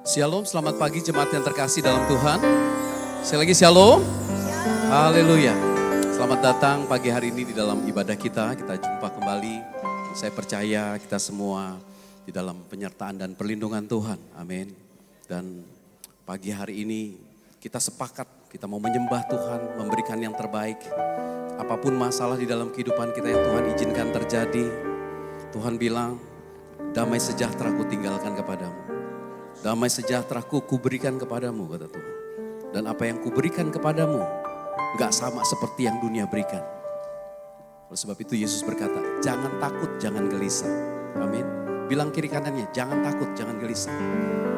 Shalom, selamat pagi jemaat yang terkasih dalam Tuhan. Sekali lagi shalom. Haleluya. Selamat datang pagi hari ini di dalam ibadah kita. Kita jumpa kembali. Saya percaya kita semua di dalam penyertaan dan perlindungan Tuhan. Amin. Dan pagi hari ini kita sepakat, kita mau menyembah Tuhan, memberikan yang terbaik. Apapun masalah di dalam kehidupan kita yang Tuhan izinkan terjadi, Tuhan bilang, damai sejahtera ku tinggalkan kepadamu. Damai sejahteraku kuberikan kepadamu, kata Tuhan. Dan apa yang kuberikan kepadamu gak sama seperti yang dunia berikan. Oleh sebab itu Yesus berkata, jangan takut, jangan gelisah. Amin. Bilang kiri kanannya, jangan takut, jangan gelisah.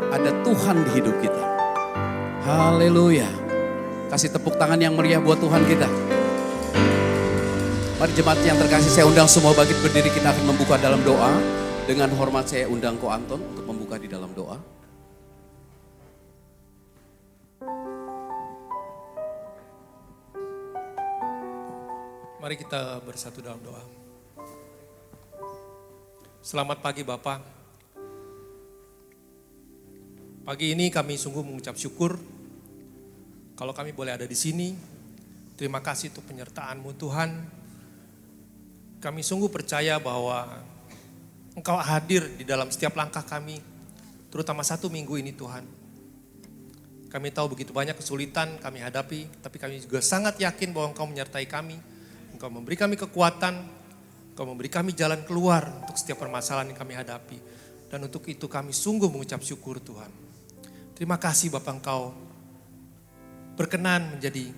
Ada Tuhan di hidup kita. Haleluya. Kasih tepuk tangan yang meriah buat Tuhan kita. Mari jemaat yang terkasih, saya undang semua bangkit berdiri, kita akan membuka dalam doa. Dengan hormat saya undang Ko Anton untuk membuka di dalam doa. Mari kita bersatu dalam doa. Selamat pagi Bapak. Pagi ini kami sungguh mengucap syukur kalau kami boleh ada di sini. Terima kasih untuk penyertaan-Mu Tuhan. Kami sungguh percaya bahwa Engkau hadir di dalam setiap langkah kami, terutama 1 minggu ini Tuhan. Kami tahu begitu banyak kesulitan kami hadapi, tapi kami juga sangat yakin bahwa Engkau menyertai kami. Engkau memberi kami kekuatan, Engkau memberi kami jalan keluar untuk setiap permasalahan yang kami hadapi. Dan untuk itu kami sungguh mengucap syukur Tuhan. Terima kasih Bapak Engkau berkenan menjadi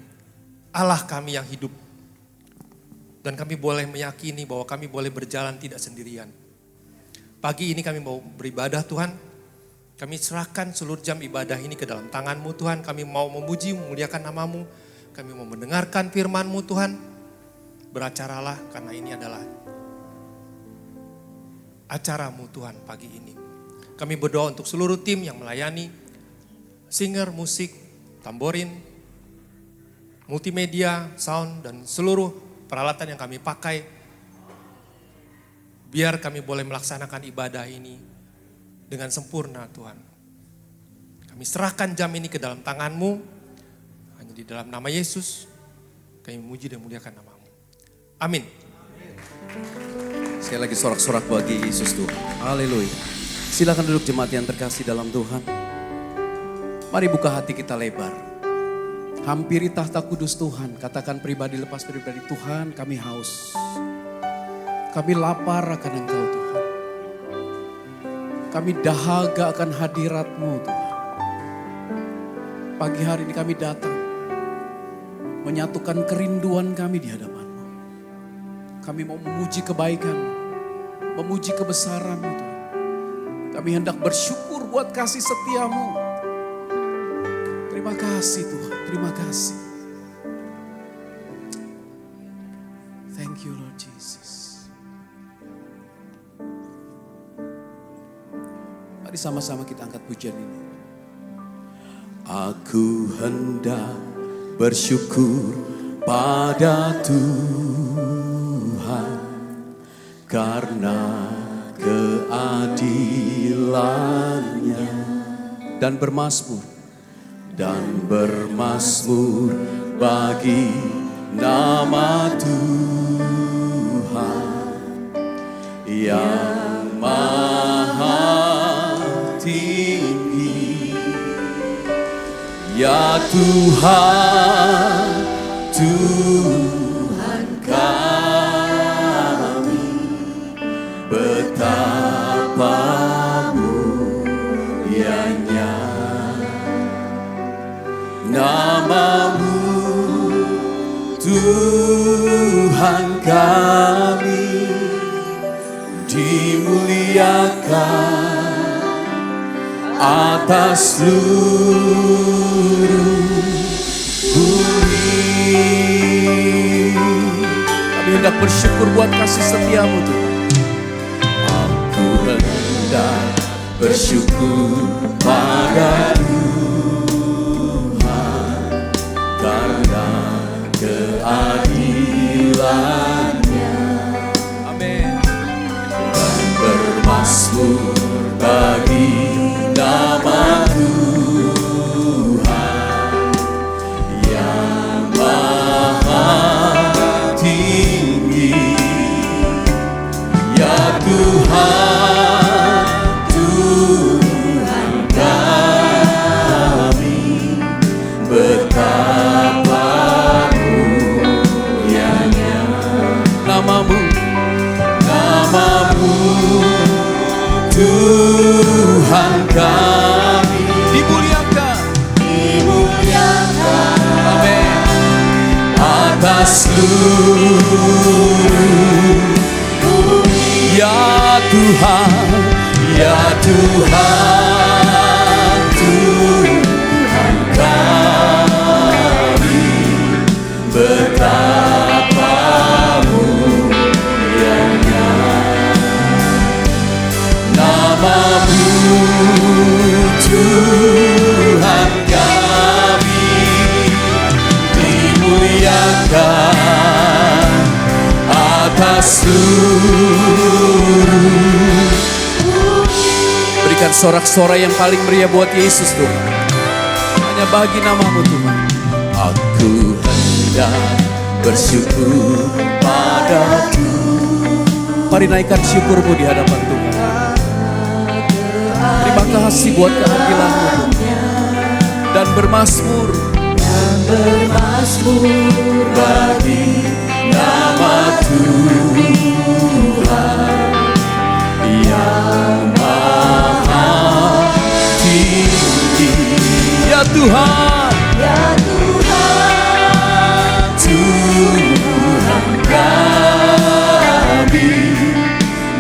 Allah kami yang hidup. Dan kami boleh meyakini bahwa kami boleh berjalan tidak sendirian. Pagi ini kami mau beribadah Tuhan. Kami serahkan seluruh jam ibadah ini ke dalam tangan-Mu Tuhan. Kami mau memuji, memuliakan nama-Mu. Kami mau mendengarkan firman-Mu Tuhan. Beracaralah karena ini adalah acara-Mu Tuhan pagi ini. Kami berdoa untuk seluruh tim yang melayani, singer, musik, tamborin, multimedia, sound, dan seluruh peralatan yang kami pakai. Biar kami boleh melaksanakan ibadah ini dengan sempurna Tuhan. Kami serahkan jam ini ke dalam tangan-Mu. Hanya di dalam nama Yesus kami memuji dan memuliakan nama-Mu. Amin. Sekali lagi sorak-sorak bagi Yesus Tuhan. Haleluya. Silakan duduk jemaat yang terkasih dalam Tuhan. Mari buka hati kita lebar. Hampiri tahta kudus Tuhan. Katakan pribadi lepas pribadi, Tuhan kami haus. Kami lapar akan Engkau Tuhan. Kami dahaga akan hadirat-Mu Tuhan. Pagi hari ini kami datang. Menyatukan kerinduan kami di hadapan-Mu. Kami mau memuji kebaikan-Mu, memuji kebesaran-Mu Tuhan. Kami hendak bersyukur buat kasih setia-Mu. Terima kasih Tuhan, terima kasih. Thank you Lord Jesus. Mari sama-sama kita angkat pujian ini. Aku hendak bersyukur pada Tuhan karena keadilan-Nya dan bermazmur bagi nama Tuhan yang maha tinggi. Ya Tuhan, Tuhan kami, betapa mulianya nama-Mu, Tuhan kami, dimuliakan atas seluruh bumi. Kami hendak bersyukur buat kasih setia-Mu Tuhan. Aku hendak bersyukur pada Tuhan karena keadilan-Nya. Amin. Dan bermazmur bagi nama Tuhan Tuhan kami dimuliakan, amin, atas seluruh bumi. Ya Tuhan, ya Tuhan, Tuhan kami, betapa mulianya nama-Mu, Tuhan kami, dimuliakan atas seluruh. Berikan sorak-sorai yang paling meriah buat Yesus Tuhan. Hanya bagi nama-Mu Tuhan. Aku hendak bersyukur pada Tuhan. Mari naikkan syukurmu di hadapan Tuhan. Terima kasih buat keadilan-Mu dan bermasmur bagi nama Tuhan yang maha tinggi. Ya Tuhan, Tuhan kami,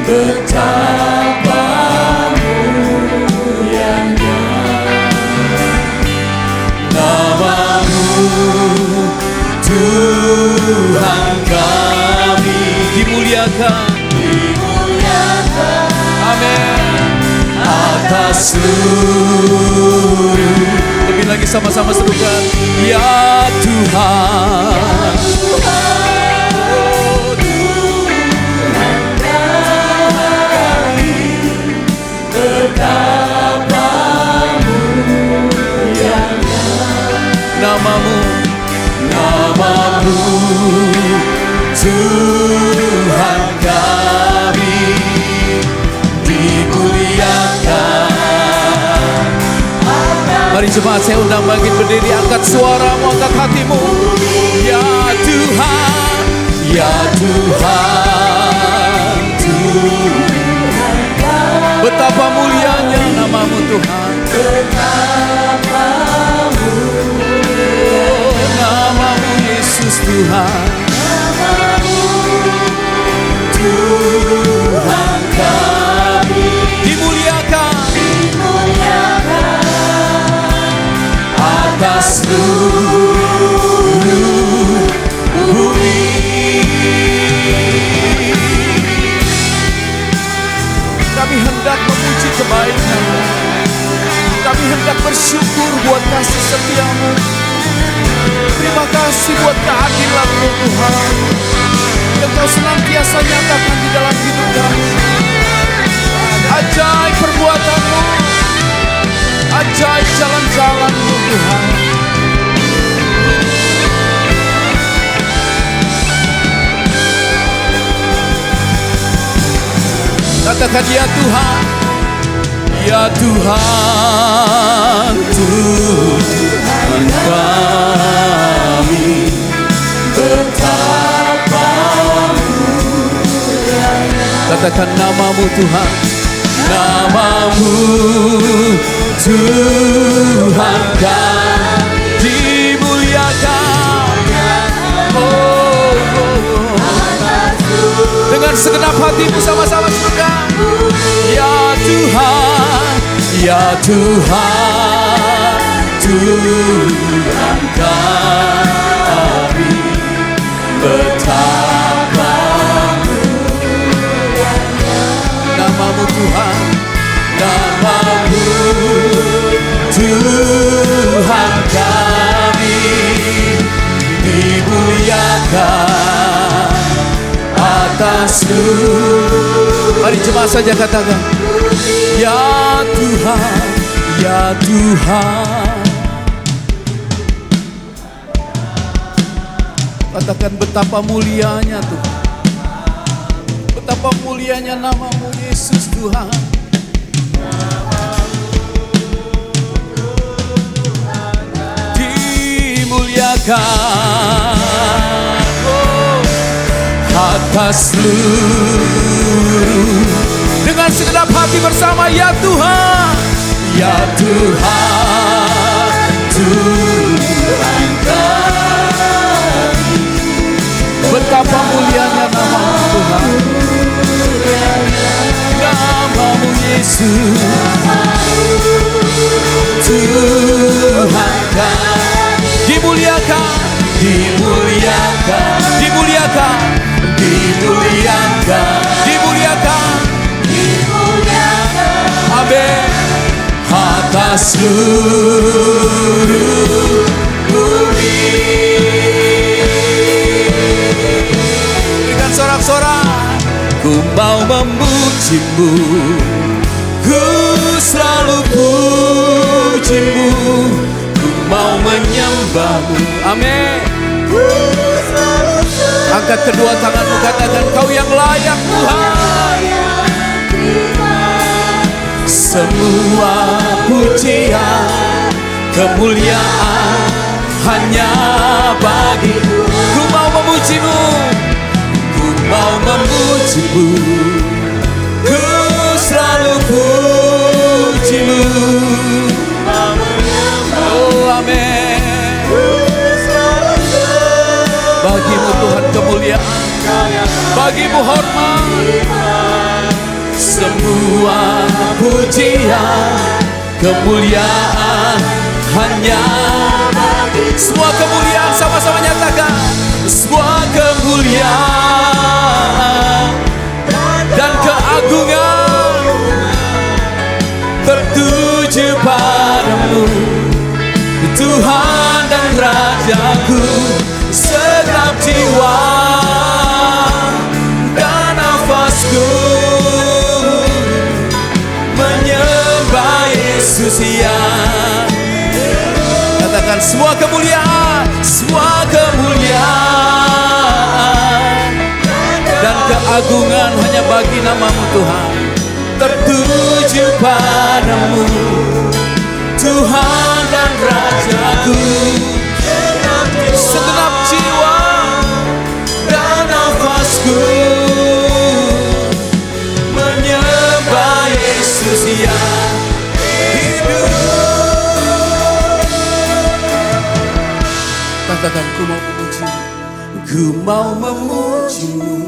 betapa mulianya nama-Mu, Tuhan kami, dimuliakan, amin, atas seluruh. Lebih lagi sama-sama serukan, ya Tuhan, oh Tuhan kami, betapa mulianya nama-Mu, nama-Mu, Tuhan kami, dimuliakan. Mari jemaat, saya undang bangkit berdiri, angkat suaramu, angkat hatimu. Ya Tuhan, ya Tuhan, Tuhan kami, betapa mulianya nama-Mu Tuhan, betapa mulia nama-Mu Yesus Tuhan, nama-Mu Tuhan kami, dimuliakan atas seluruh bumi. Kami hendak memuji kebaikan-Mu, kami hendak bersyukur buat kasih setia-Mu. Terima kasih buat keadilan-Mu Tuhan, yang Kau senantiasa nyatakan di dalam hidup kami. Ajaib perbuatan-Mu, ajaib jalan-jalan-Mu Tuhan. Katakan ya Tuhan, ya Tuhan, Tuhan kami, betapa mulianya. Katakan nama-Mu Tuhan, nama-Mu Tuhan kami, dimuliakan. Dengan segenap hatimu sama-sama surga. Ya Tuhan, ya Tuhan, Tuhan kami, betapa mulianya nama-Mu Tuhan, nama-Mu Tuhan kami, dimuliakan atas seluruh. Mari jemaat saja katakan, ya Tuhan, ya Tuhan. Katakan betapa mulianya Tuhan, betapa mulianya nama-Mu Yesus Tuhan. Dimuliakan atas seluruh. Dengan segenap hati bersama, ya Tuhan, Ya Tuhan, Tuhan kami. Betapa mulianya nama Tuhan. Namamu Yesus, Tuhan kami. Dimuliakan, dimuliakan, dimuliakan, dimuliakan, dimuliakan, dimuliakan. Amin. Atas seluruh bumi. Berikan sorak-sorak. Ku mau memujimu, ku selalu pujimu, ku mau menyembahmu. Amin. Angkat kedua tanganmu, katakan kau yang layak Tuhan. Semua pujian, kemuliaan hanya bagimu. Ku mau memujimu, ku mau memujimu, ku selalu pujimu. Oh amin. Bagimu Tuhan kemuliaan, bagimu hormat. Semua pujian, kemuliaan hanya bagi. Semua kemuliaan sama-sama nyatakan. Semua kemuliaan dan keagungan tertuju padamu, Tuhan dan Rajaku. Segenap jiwa dan nafasku menyembah Yesus ya. Katakan semua kemuliaan, semua kemuliaan dan keagungan hanya bagi namamu Tuhan. Tertuju padamu, Tuhan dan Rajaku. Segenap jiwa dan nafasku menyembah Yesus yang hidup. Katakan ku mau memujimu, ku mau memujimu,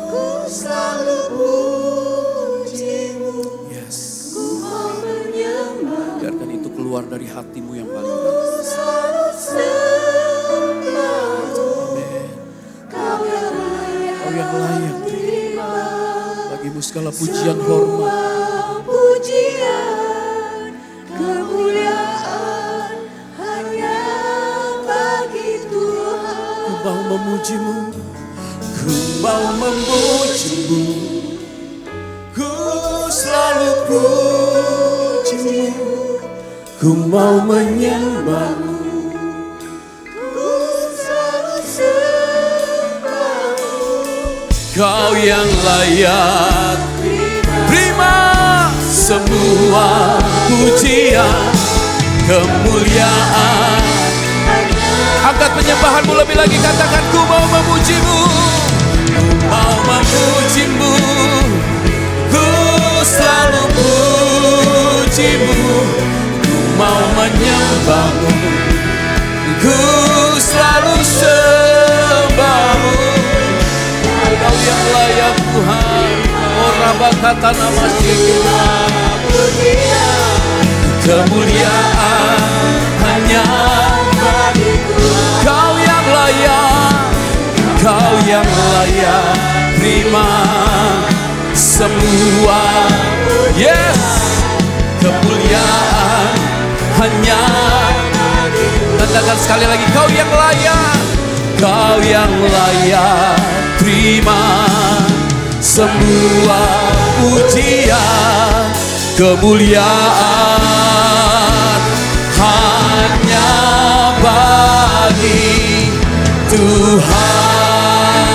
ku selalu pujimu. Yes. Ku mau menyembah. Biarkan itu keluar dari hatimu yang paling dalam. Amin. Kau yang layak. Bagimu segala pujian hormat. Pujian, kemuliaan hanya bagi Tuhan. Ku mau memujimu, ku mau memujimu, ku selalu pujimu, ku mau menyembahmu. Kau yang layak terima semua pujian, kemuliaan. Angkat penyembahanmu lebih lagi, katakan ku mau memujimu, ku mau memujimu, ku selalu pujimu, ku mau menyembahmu, ku selalu sembahmu. Kau yang layak Tuhan. Ora bakata nama kemuliaan hanya bagi Tuhan. Kau yang layak, kau yang layak terima semua. Yes, kemuliaan hanya bagi Tuhan. Katakan sekali lagi, kau yang layak, kau yang layak terima semua pujian, kemuliaan hanya bagi Tuhan.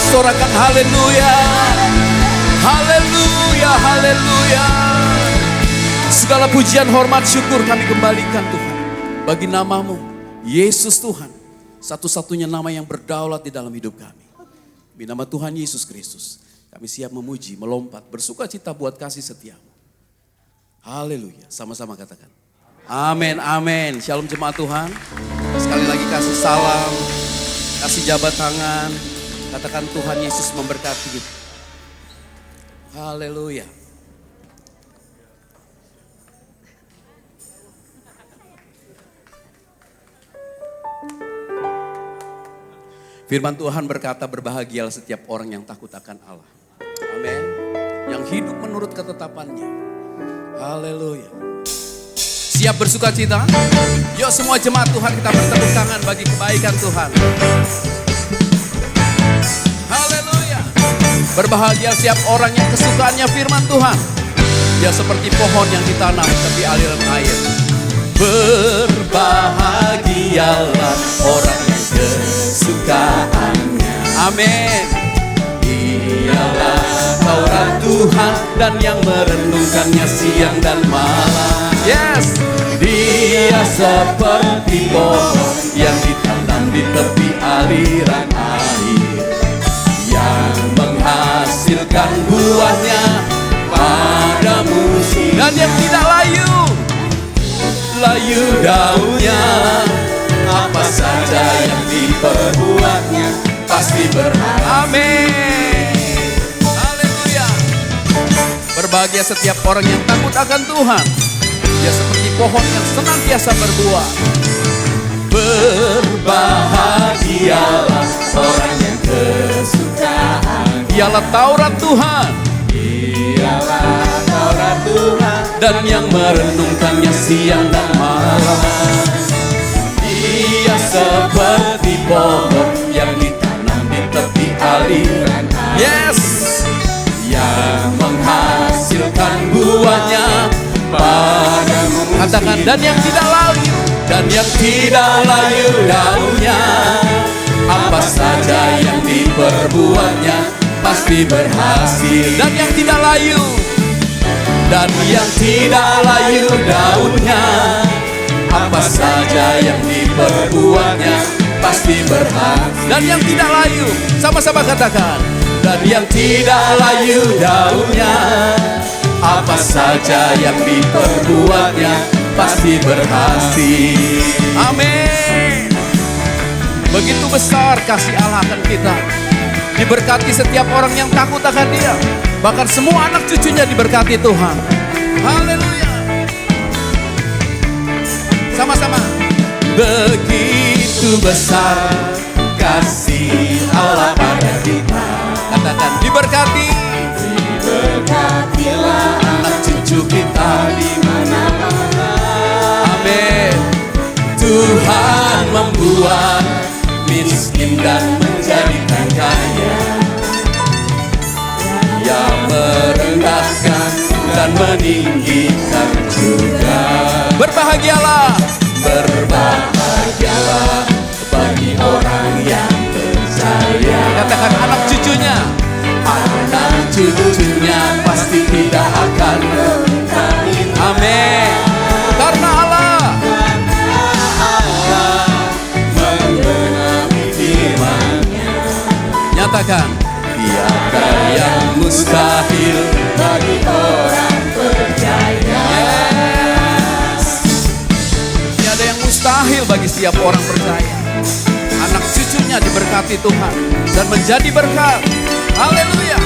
Sorakan haleluya, haleluya, haleluya. Segala pujian, hormat, syukur kami kembalikan Tuhan bagi namamu, Yesus Tuhan. Satu-satunya nama yang berdaulat di dalam hidup kami. Di nama Tuhan Yesus Kristus. Kami siap memuji, melompat, bersuka cita buat kasih setiamu. Haleluya, sama-sama katakan. Amin, amin. Shalom jemaat Tuhan. Sekali lagi kasih salam, kasih jabat tangan. Katakan Tuhan Yesus memberkati kita. Haleluya. Firman Tuhan berkata, berbahagialah setiap orang yang takut akan Allah. Amin. Yang hidup menurut ketetapannya. Haleluya. Siap bersuka cita? Yuk semua jemaat Tuhan kita bertepuk tangan bagi kebaikan Tuhan. Haleluya. Berbahagia setiap orang yang kesukaannya firman Tuhan. Dia seperti pohon yang ditanam tepi aliran air. Berbahagialah orang yang kesukaannya. Amin. Dialah Taurat Tuhan dan yang merenungkannya siang dan malam. Yes. Dia seperti pohon yang ditanam di tepi aliran air, yang menghasilkan buahnya pada musim, dan yang tidak layu daunnya. Apa saja yang diperbuatnya pasti berhasil. Amin. Haleluya. Berbahagia setiap orang yang takut akan Tuhan. Dia seperti pohon yang senantiasa berbuah. Berbahagialah orang yang kesukaan. Dialah Taurat Tuhan. Dialah Taurat Tuhan. Dan yang merenungkannya siang dan malam. Dia seperti pohon yang ditanam di tepi aliran air. Yes. Yang menghasilkan buahnya pada musim. Katakan, dan yang tidak layu. Dan yang tidak layu daunnya. Apa saja yang diperbuatnya pasti berhasil. Dan yang tidak layu. Dan yang tidak layu daunnya. Apa saja yang diperbuatnya pasti berhasil. Dan yang tidak layu, sama-sama katakan. Dan yang tidak layu daunnya. Apa saja yang diperbuatnya pasti berhasil. Amin. Begitu besar kasih Allah akan kita. Diberkati setiap orang yang takut akan Dia. Bahkan semua anak cucunya diberkati Tuhan. Haleluya. Sama-sama. Begitu besar kasih Allah pada kita. Katakan, diberkati. Diberkatilah anak cucu kita di mana-mana. Amin. Tuhan membuat miskin dan menjadikan kaya. Yang merendahkan dan meninggikan juga. Berbahagialah. Berbahagialah bagi orang yang percaya. Katakan, anak cucunya. Anak cucunya pasti tidak akan memintai. Amin. Karena Allah menggenapi firman-Nya. Nyatakan, tiada yang mustahil bagi orang percaya. Yes. Tiada yang mustahil bagi setiap orang percaya. Anak cucunya diberkati Tuhan dan menjadi berkat. Haleluya.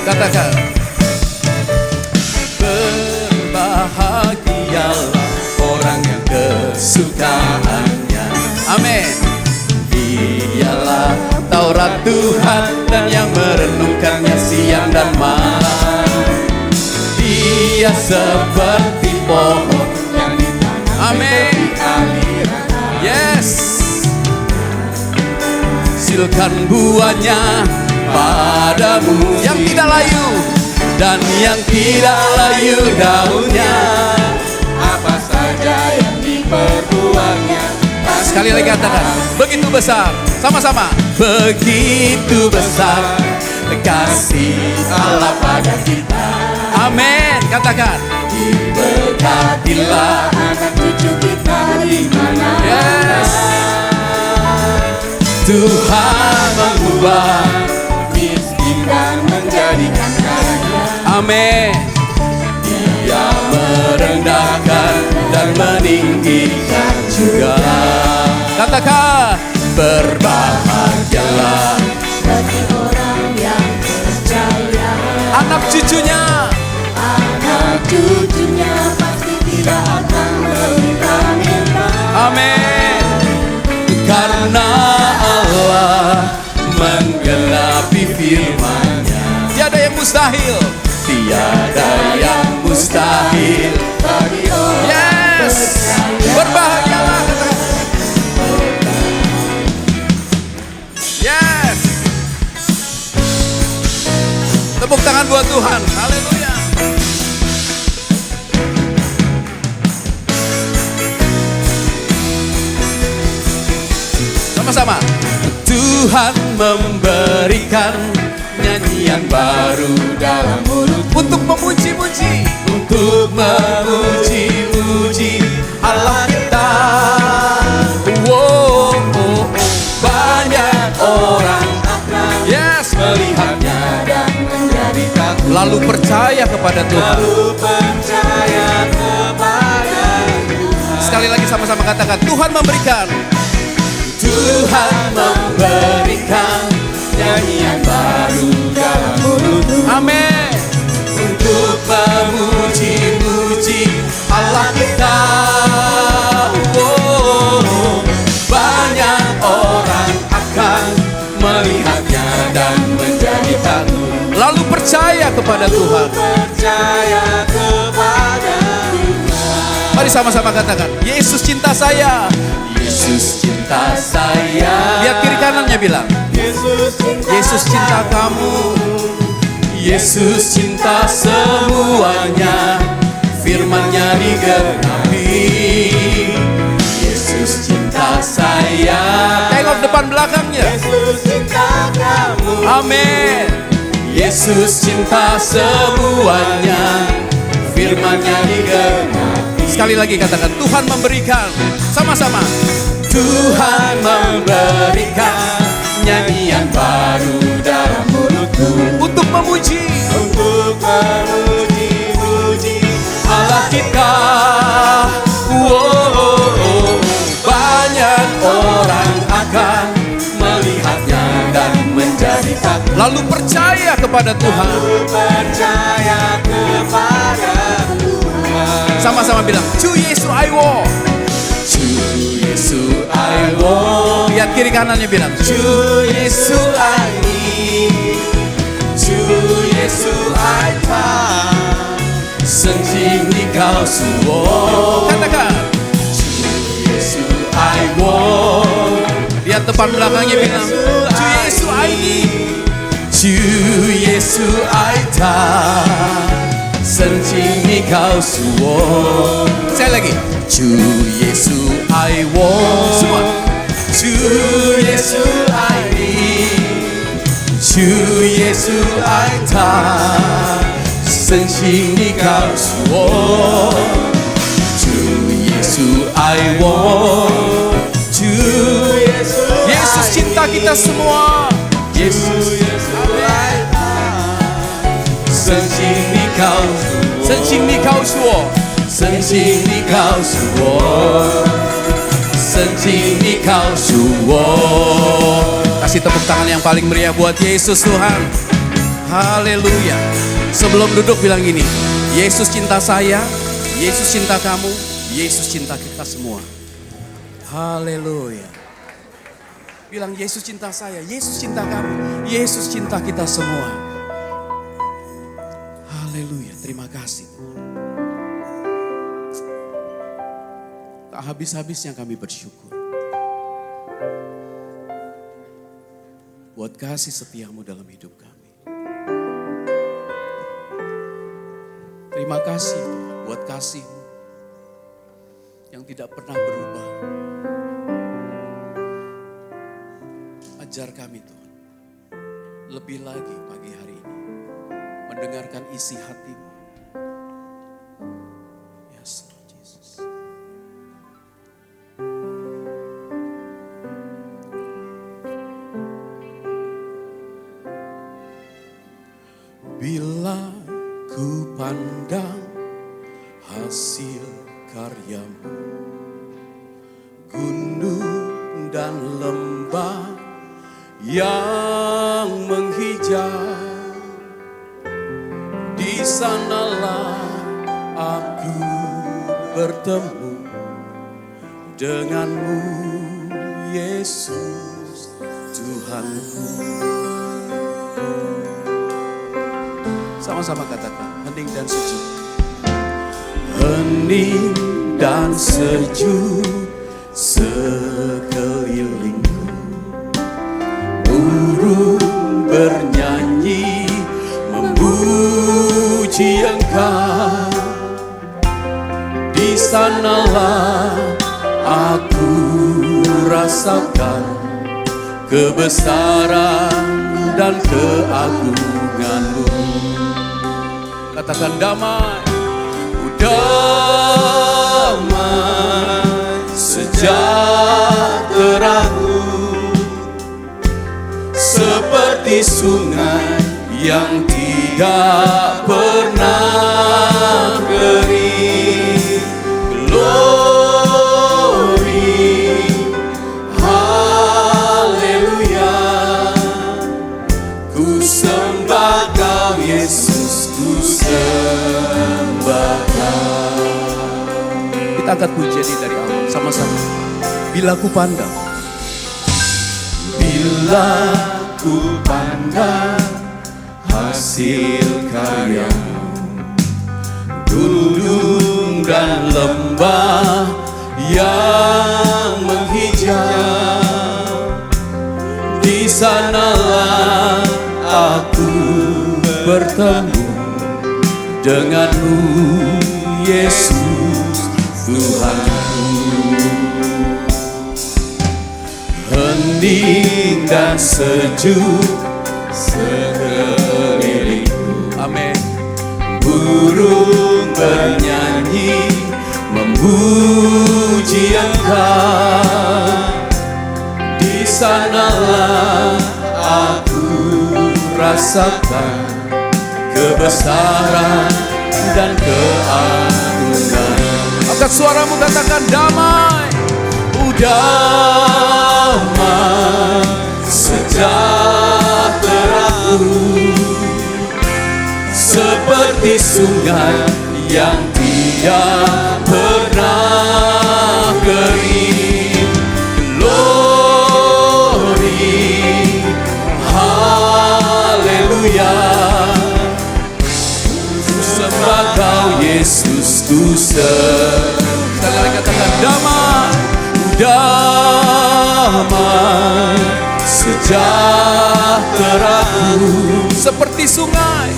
Katakan, berbahagialah orang yang kesukaannya. Amin. Dialah Taurat Tuhan dan yang merenungkannya siang dan malam. Dia seperti pohon yang ditanam. Amin. Yes. Hasilkan buahnya padamu. Yang tidak layu dan yang tidak layu daunnya. Apa saja yang diperbuatnya. Sekali lagi katakan, begitu besar. Sama-sama. Begitu besar kasih Allah pada kita. Amin. Katakan, diberkatilah anak cucu kita di mana. Yes. Tuhan mengubah miskin dan menjadikan kaya. Amin. Dia merendahkan dan meninggikan juga. Katakan, berbahagialah Bagi orang yang percaya, anak cucunya. anak cucunya pasti tidak akan meminta-minta. Amin. Karena Allah menggenapi firman-Nya. Tiada yang mustahil. Tiada yang mustahil Bagi orang Yes. percaya. Berbahagialah. Yes. Tepuk tangan buat Tuhan. Haleluya. Sama-sama. Tuhan memberikan nyanyian baru dalam mulut untuk memuji-muji, untuk memuji-muji Allah kita. Wow, banyak orang yes melihatnya Dan menjadi takut. lalu percaya kepada Tuhan. Percaya kepada Sekali lagi sama-sama katakan, Tuhan memberikan. Tuhan memberikan nyanyian baru dalam mulutku. Amin. Untuk memuji-muji Allah kita. Oh, banyak orang akan melihatnya dan menjadi takut. Lalu percaya kepada Tuhan. percaya kepada Mari sama-sama katakan, Yesus cinta saya. Yesus cinta saya. Lihat kiri kanannya bilang, Yesus cinta kamu. Yesus cinta semuanya. Firman-Nya digenapi. Yesus cinta saya. Tengok depan belakangnya. Yesus cinta kamu. Amin. Yesus cinta semuanya. Firman-Nya digenapi. Sekali lagi katakan, Tuhan memberikan. Sama-sama. Tuhan memberikan nyanyian baru dalam mulutku untuk memuji, Memuji-muji Allah kita. Wow, banyak orang akan melihatnya dan menjadi takut. Lalu percaya kepada Tuhan. percaya kepada Sama-sama bilang, Cu Yesu I walk. Cu Yesu I walk. Lihat kiri kanannya bilang, Cu Yesu I need. Cu Yesu I come. Senjing di kau suo. Katakan, Cu Yesu I walk. Lihat depan belakangnya bilang, Cu Yesu I need. Cu Yesu I come. Senjing kau suo. Saya lagi. Cu Yesu I want. Semua. Cu Yesu I need. Cu Yesu I ta. Senjing kau suo. Cu Yesu I want. Cu Yesu. Yesus cinta kita semua. Yesus. Amin. 圣经你告诉我，圣经你告诉我，圣经你告诉我，圣经你告诉我。Kasih tepuk tangan yang paling meriah buat Yesus Tuhan. Haleluya. Sebelum duduk bilang gini, Yesus cinta saya, Yesus cinta kamu, Yesus cinta kita semua. Haleluya. Bilang Yesus cinta saya, Yesus cinta kamu, Yesus cinta kita semua. Haleluya, terima kasih Tuhan. Tak habis-habisnya kami bersyukur buat kasih setiamu dalam hidup kami. Terima kasih Tuhan buat kasih-Mu yang tidak pernah berubah. Ajar kami Tuhan, lebih lagi pagi hari ini mendengarkan isi hati-Mu. Yes, Lord Jesus. Bila ku pandang hasil karyamu, gunung dan lembah yang menghijau, di sanalah aku bertemu denganmu, Yesus Tuhanku. Sama-sama katakan, hening dan sejuk. Hening dan sejuk sekelilingku, burung bernyanyi memuji Engkau. Di sanalah aku rasakan kebesaran dan keagungan-Mu. Katakan damai, damai sejahtera-Mu seperti sungai yang tidak pernah kering. Glory, haleluya, ku sembah Kau Yesus, ku sembah Kau. Kita angkat pujian ini dari awal sama-sama. Bila ku pandang, bila ku pandang hasil karya-Mu, gunung dan lembah yang menghijau, di sanalah aku bertemu denganmu, Yesus Tuhanku. Hening dan sejuk sekelilingku, amin. Burung bernyanyi memuji Engkau. Di sanalah aku rasakan kebesaran dan keagungan. Angkat suaramu, katakan damai, damai sejahtera-Ku seperti sungai yang tidak pernah kering. Glory, haleluya, ku sembah Kau Yesus, ku sembah. Sekali lagi katakan damai, damai sejahtera-Ku seperti sungai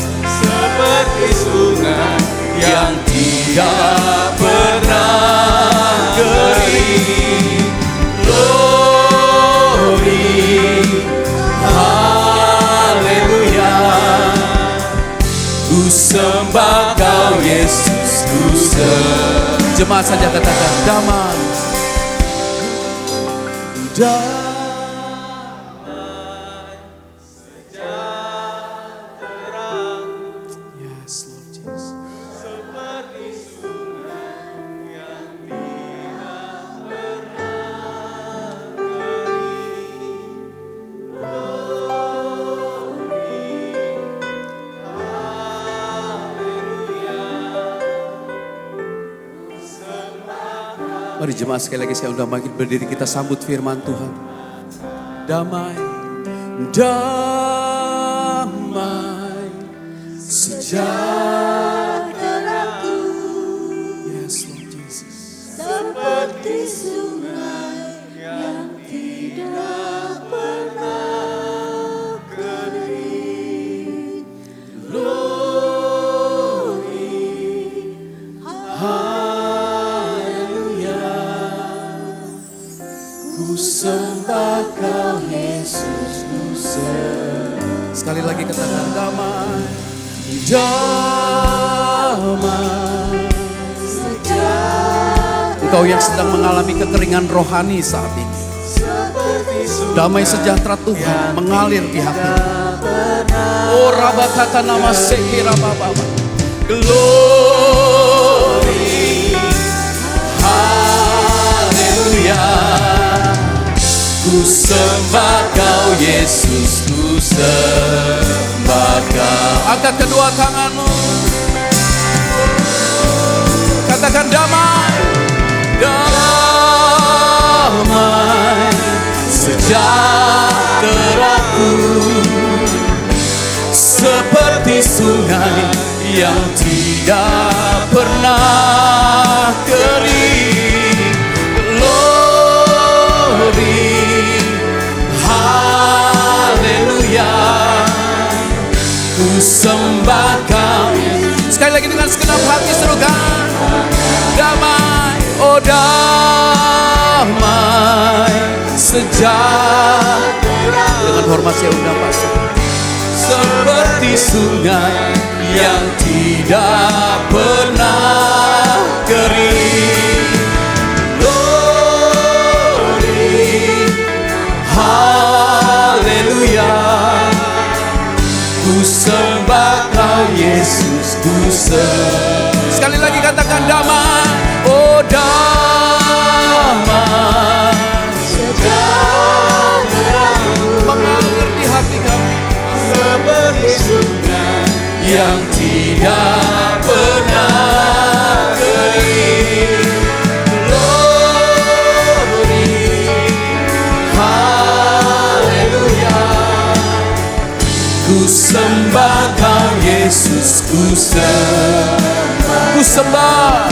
yang tidak pernah kering. Glory, haleluya, ku sembah Kau Yesus, ku sembah. Jemaat saja katakan damai, damai. Mari jemaat sekali lagi saya undang bangkit berdiri, kita sambut firman Tuhan. Damai, damai sejahtera-Ku, yes Lord Jesus, seperti sungai yang tidak pernah kering. Glory, ku sembah Kau Yesus, ku sembah. Sekali lagi katakan damai, damai sejahtera. Engkau yang sedang mengalami kekeringan rohani saat ini, seperti Damai sejahtera Tuhan mengalir di hati. Oh rabakata nama sekira baba. Glory. Haleluya. Ku sembah Kau Yesus, ku sembah Kau. Angkat kedua tanganmu. Katakan damai. Damai sejahteraku seperti sungai yang tidak pernah kering. Glory, haleluya. Ku sembah Kau. Sekali lagi dengan segenap hati serukan. Damai, oh damai sejahtera. Dengan hormat saya undang pastor. Seperti sungai yang tidak pernah kering. Glory, haleluya. Ku sembah Kau Yesus, ku sembah. Sekali lagi katakan damai, oh damai sejahtera mengalir di hati kami seperti sungai yang tidak pernah kering. Glory, haleluya. Ku sembah Kau Yesus, ku sembah, ku sembah,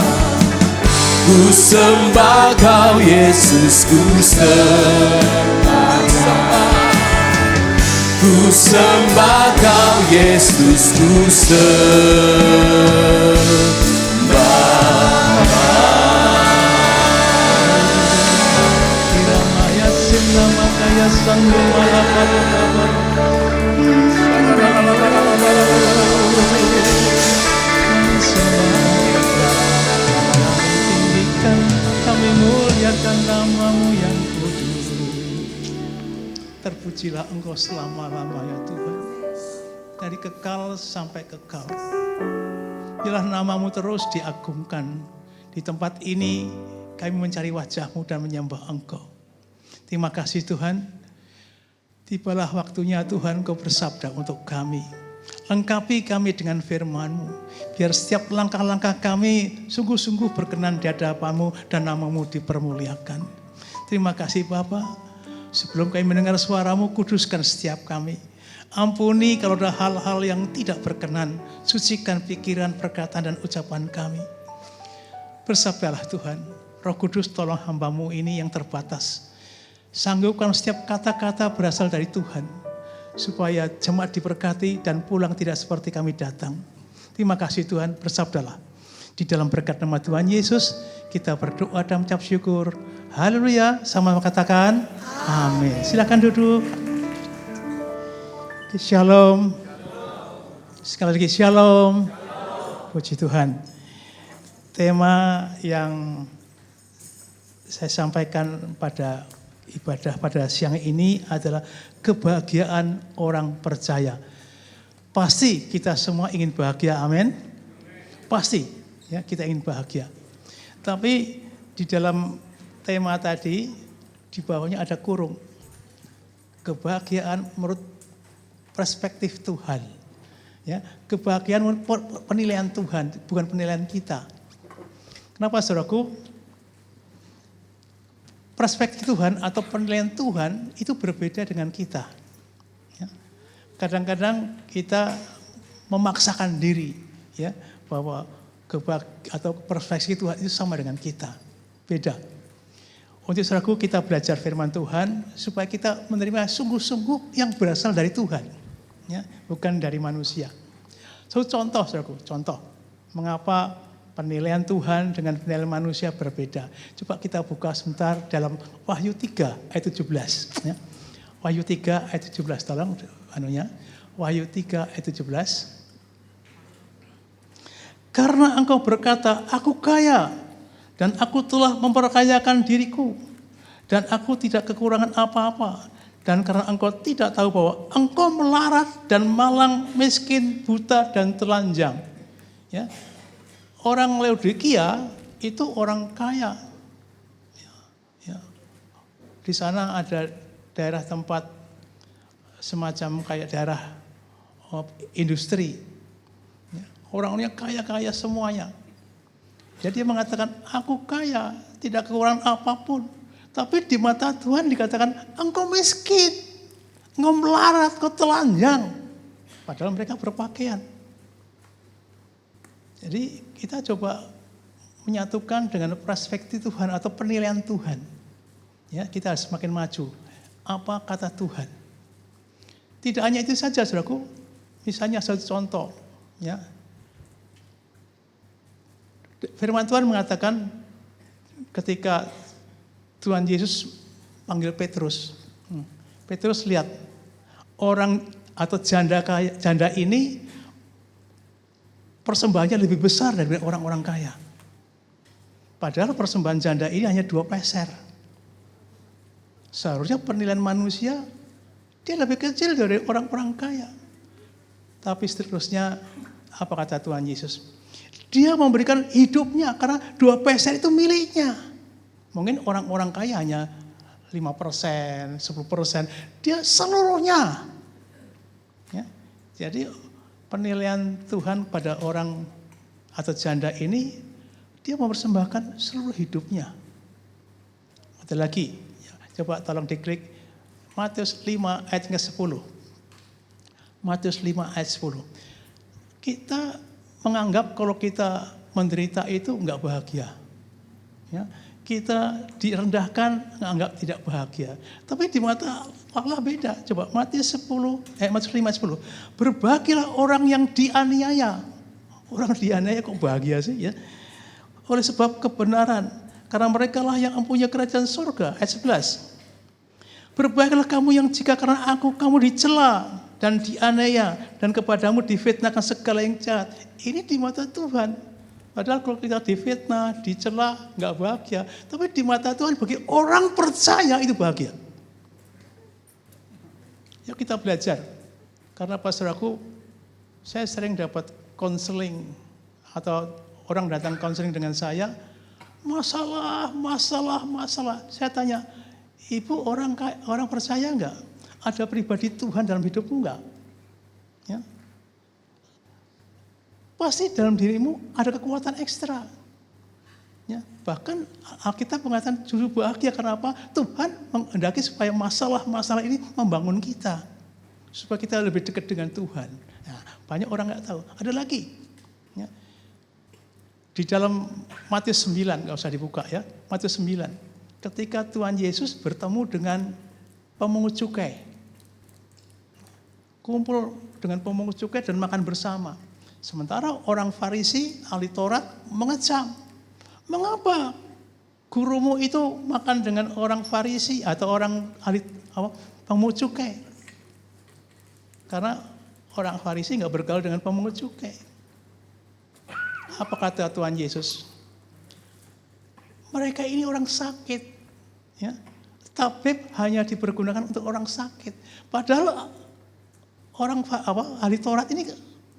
ku sembah Kau Yesus, ku sembah, ku sembah Kau Yesus, ku sembah. Kiramaya sinama kaya sanggu malapalapalapal. Kami muliakan nama-Mu yang kudus. Terpujilah Engkau selama-lamanya Tuhan, dari kekal sampai kekal. Biarlah nama-Mu terus diagungkan. Di tempat ini kami mencari wajah-Mu dan menyembah Engkau. Terima kasih Tuhan. Tibalah waktunya Tuhan Engkau bersabda untuk kami. Lengkapi kami dengan firman-Mu. Biar setiap langkah-langkah kami sungguh-sungguh berkenan di hadapan-Mu dan nama-Mu dipermuliakan. Terima kasih Bapa. Sebelum kami mendengar suara-Mu, kuduskan setiap kami. Ampuni kalau ada hal-hal yang tidak berkenan. Sucikan pikiran, perkataan, dan ucapan kami. Bersabdalah Tuhan. Roh Kudus tolong hamba-Mu ini yang terbatas. Sanggupkan setiap kata-kata berasal dari Tuhan. Supaya jemaat diberkati dan pulang tidak seperti kami datang. Terima kasih Tuhan, bersabdalah. Di dalam berkat nama Tuhan Yesus, kita berdoa dan mengucap syukur. Haleluya, sama katakan amin. Silakan duduk. Shalom. Sekali lagi shalom. Puji Tuhan. Tema yang saya sampaikan pada ibadah pada siang ini adalah kebahagiaan orang percaya. Pasti kita semua ingin bahagia, amin. Pasti ya, kita ingin bahagia. Tapi di dalam tema tadi di bawahnya ada kurung. Kebahagiaan menurut perspektif Tuhan. Ya, kebahagiaan menurut penilaian Tuhan, bukan penilaian kita. Kenapa saudaraku? Perspektif Tuhan atau penilaian Tuhan itu berbeda dengan kita. Ya. Kadang-kadang kita memaksakan diri, ya, bahwa atau perspektif Tuhan itu sama dengan kita. Beda. Untuk saudaraku, kita belajar firman Tuhan supaya kita menerima sungguh-sungguh yang berasal dari Tuhan, ya, bukan dari manusia. Contoh, saudaraku, contoh mengapa penilaian Tuhan dengan penilaian manusia berbeda. Coba kita buka sebentar dalam Wahyu 3 ayat 17. Ya. Wahyu 3 ayat 17, tolong anunya. Wahyu 3 ayat 17. Karena engkau berkata, aku kaya dan aku telah memperkayakan diriku Dan aku tidak kekurangan apa-apa. Dan karena engkau tidak tahu bahwa engkau melarat dan malang, miskin, buta, dan telanjang. Ya. Orang Laodikia itu orang kaya. Ya. Di sana ada daerah tempat semacam kayak daerah industri. Ya. Orang-orangnya kaya-kaya semuanya. Jadi dia mengatakan, aku kaya, tidak kekurangan apapun. Tapi di mata Tuhan dikatakan, engkau miskin, engkau melarat, engkau telanjang. Padahal mereka berpakaian. Jadi kita coba menyatukan dengan perspektif Tuhan atau penilaian Tuhan. Ya, kita harus semakin maju. Apa kata Tuhan? Tidak hanya itu saja, saudaraku. Misalnya satu contoh. Ya. Firman Tuhan mengatakan ketika Tuhan Yesus panggil Petrus. Petrus lihat orang atau janda ini persembahannya lebih besar dari orang-orang kaya. Padahal persembahan janda ini hanya 2 peser. Seharusnya penilaian manusia dia lebih kecil dari orang-orang kaya. Tapi seterusnya apa kata Tuhan Yesus? Dia memberikan hidupnya karena 2 peser itu miliknya. Mungkin orang-orang kaya hanya 5%, 10%. Dia seluruhnya. Ya. Jadi penilaian Tuhan pada orang atau janda ini, dia mempersembahkan seluruh hidupnya. Ada lagi, ya, coba tolong diklik Matius 5 ayat 10. Matius 5 ayat 10. Kita menganggap kalau kita menderita itu enggak bahagia. Ya. Kita direndahkan, menganggap tidak bahagia. Tapi di mata Allah beda. Coba Matius 5 ayat 10. Berbahagialah orang yang dianiaya. Orang dianiaya kok bahagia sih ya? Oleh sebab kebenaran. Karena mereka lah yang mempunyai kerajaan surga. Ayat 11. Berbahagialah kamu yang jika karena aku kamu dicela dan dianiaya dan kepadamu difitnahkan segala yang jahat. Ini di mata Tuhan. Padahal kalau kita difitnah, dicela, nggak bahagia. Tapi di mata Tuhan bagi orang percaya itu bahagia. Yuk kita belajar. Karena pastor saya sering dapat konseling atau orang datang konseling dengan saya, masalah. Saya tanya, ibu orang percaya nggak? Ada pribadi Tuhan dalam hidupmu nggak? Ya. Pasti dalam dirimu ada kekuatan ekstra. Ya, bahkan Alkitab mengatakan justru bahagia karena apa? Tuhan menghendaki supaya masalah-masalah ini membangun kita. Supaya kita lebih dekat dengan Tuhan. Nah, banyak orang nggak tahu. Ada lagi. Ya. Di dalam Matius 9, nggak usah dibuka ya. Matius 9. Ketika Tuhan Yesus bertemu dengan pemungut cukai. Kumpul dengan pemungut cukai dan makan bersama. Sementara orang Farisi, ahli Taurat mengecam. Mengapa gurumu itu makan dengan orang Farisi atau orang ahli pemungut cukai? Karena orang Farisi nggak bergaul dengan pemungut cukai. Apa kata Tuhan Yesus? Mereka ini orang sakit, ya. Tabib hanya dipergunakan untuk orang sakit. Padahal orang ahli Taurat ini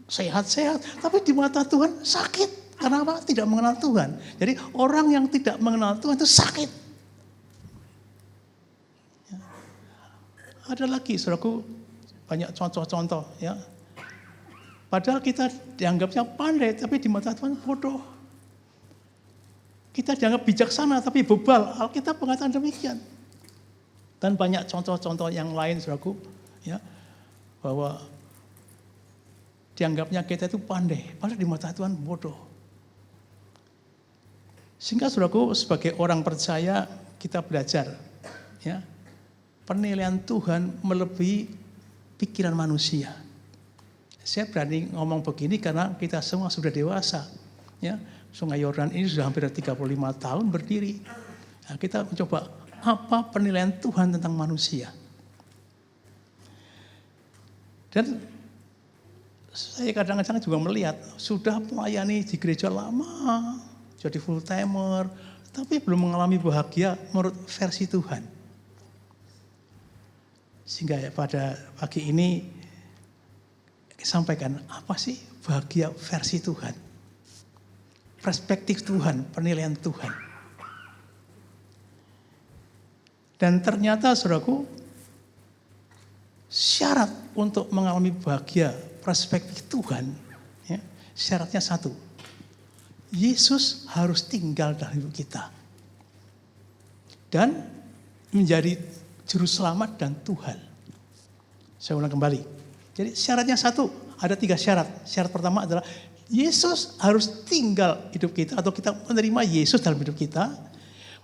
sehat-sehat, tapi di mata Tuhan sakit. Karena apa? Tidak mengenal Tuhan. Jadi orang yang tidak mengenal Tuhan itu sakit. Ya. Ada lagi, saudaraku, banyak contoh-contoh. Ya. Padahal kita dianggapnya pandai, tapi di mata Tuhan bodoh. Kita dianggap bijaksana, tapi bebal. Alkitab mengatakan demikian. Dan banyak contoh-contoh yang lain, saudaraku, ya, bahwa dianggapnya kita itu pandai, padahal di mata Tuhan bodoh. Sehingga saudaraku sebagai orang percaya kita belajar, ya, penilaian Tuhan melebihi pikiran manusia. Saya berani ngomong begini karena kita semua sudah dewasa, ya. Sungai Yordan ini sudah hampir 35 tahun berdiri. Nah, kita mencoba apa penilaian Tuhan tentang manusia. Dan saya kadang-kadang juga melihat, sudah melayani di gereja lama, jadi full timer, tapi belum mengalami bahagia menurut versi Tuhan. Sehingga pada pagi ini sampaikan, apa sih bahagia versi Tuhan? Perspektif Tuhan, penilaian Tuhan. Dan ternyata saudaraku, syarat untuk mengalami bahagia perspektif Tuhan, ya, syaratnya satu. Yesus harus tinggal dalam hidup kita. Dan menjadi juru selamat dan Tuhan. Saya ulang kembali. Jadi syaratnya satu, ada 3 syarat. Syarat pertama adalah Yesus harus tinggal hidup kita atau kita menerima Yesus dalam hidup kita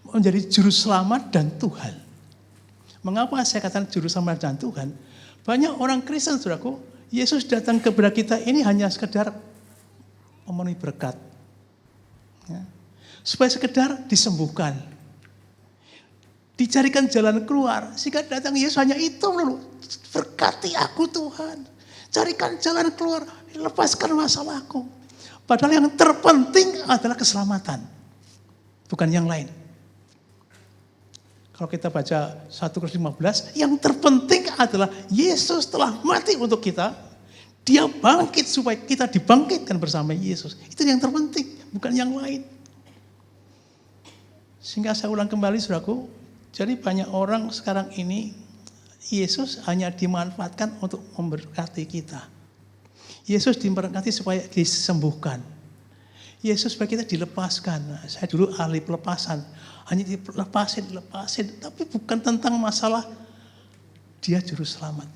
menjadi juru selamat dan Tuhan. Mengapa saya katakan juru selamat dan Tuhan? Banyak orang Kristen, saudaraku, Yesus datang kepada kita ini hanya sekedar memenuhi berkat. Ya. Supaya sekedar disembuhkan. Dicarikan jalan keluar. Sehingga datang Yesus hanya itu dulu. Berkati aku Tuhan. Carikan jalan keluar. Lepaskan masalahku. Padahal yang terpenting adalah keselamatan. Bukan yang lain. Kalau kita baca 1 Korintus 15. Yang terpenting adalah Yesus telah mati untuk kita. Dia bangkit supaya kita dibangkitkan bersama Yesus. Itu yang terpenting. Bukan yang lain. Sehingga saya ulang kembali saudaraku. Jadi banyak orang sekarang ini Yesus hanya dimanfaatkan untuk memberkati kita. Yesus diberkati supaya disembuhkan. Yesus supaya kita dilepaskan. Saya dulu ahli pelepasan. Hanya dilepasin. Tapi bukan tentang masalah dia juru selamat.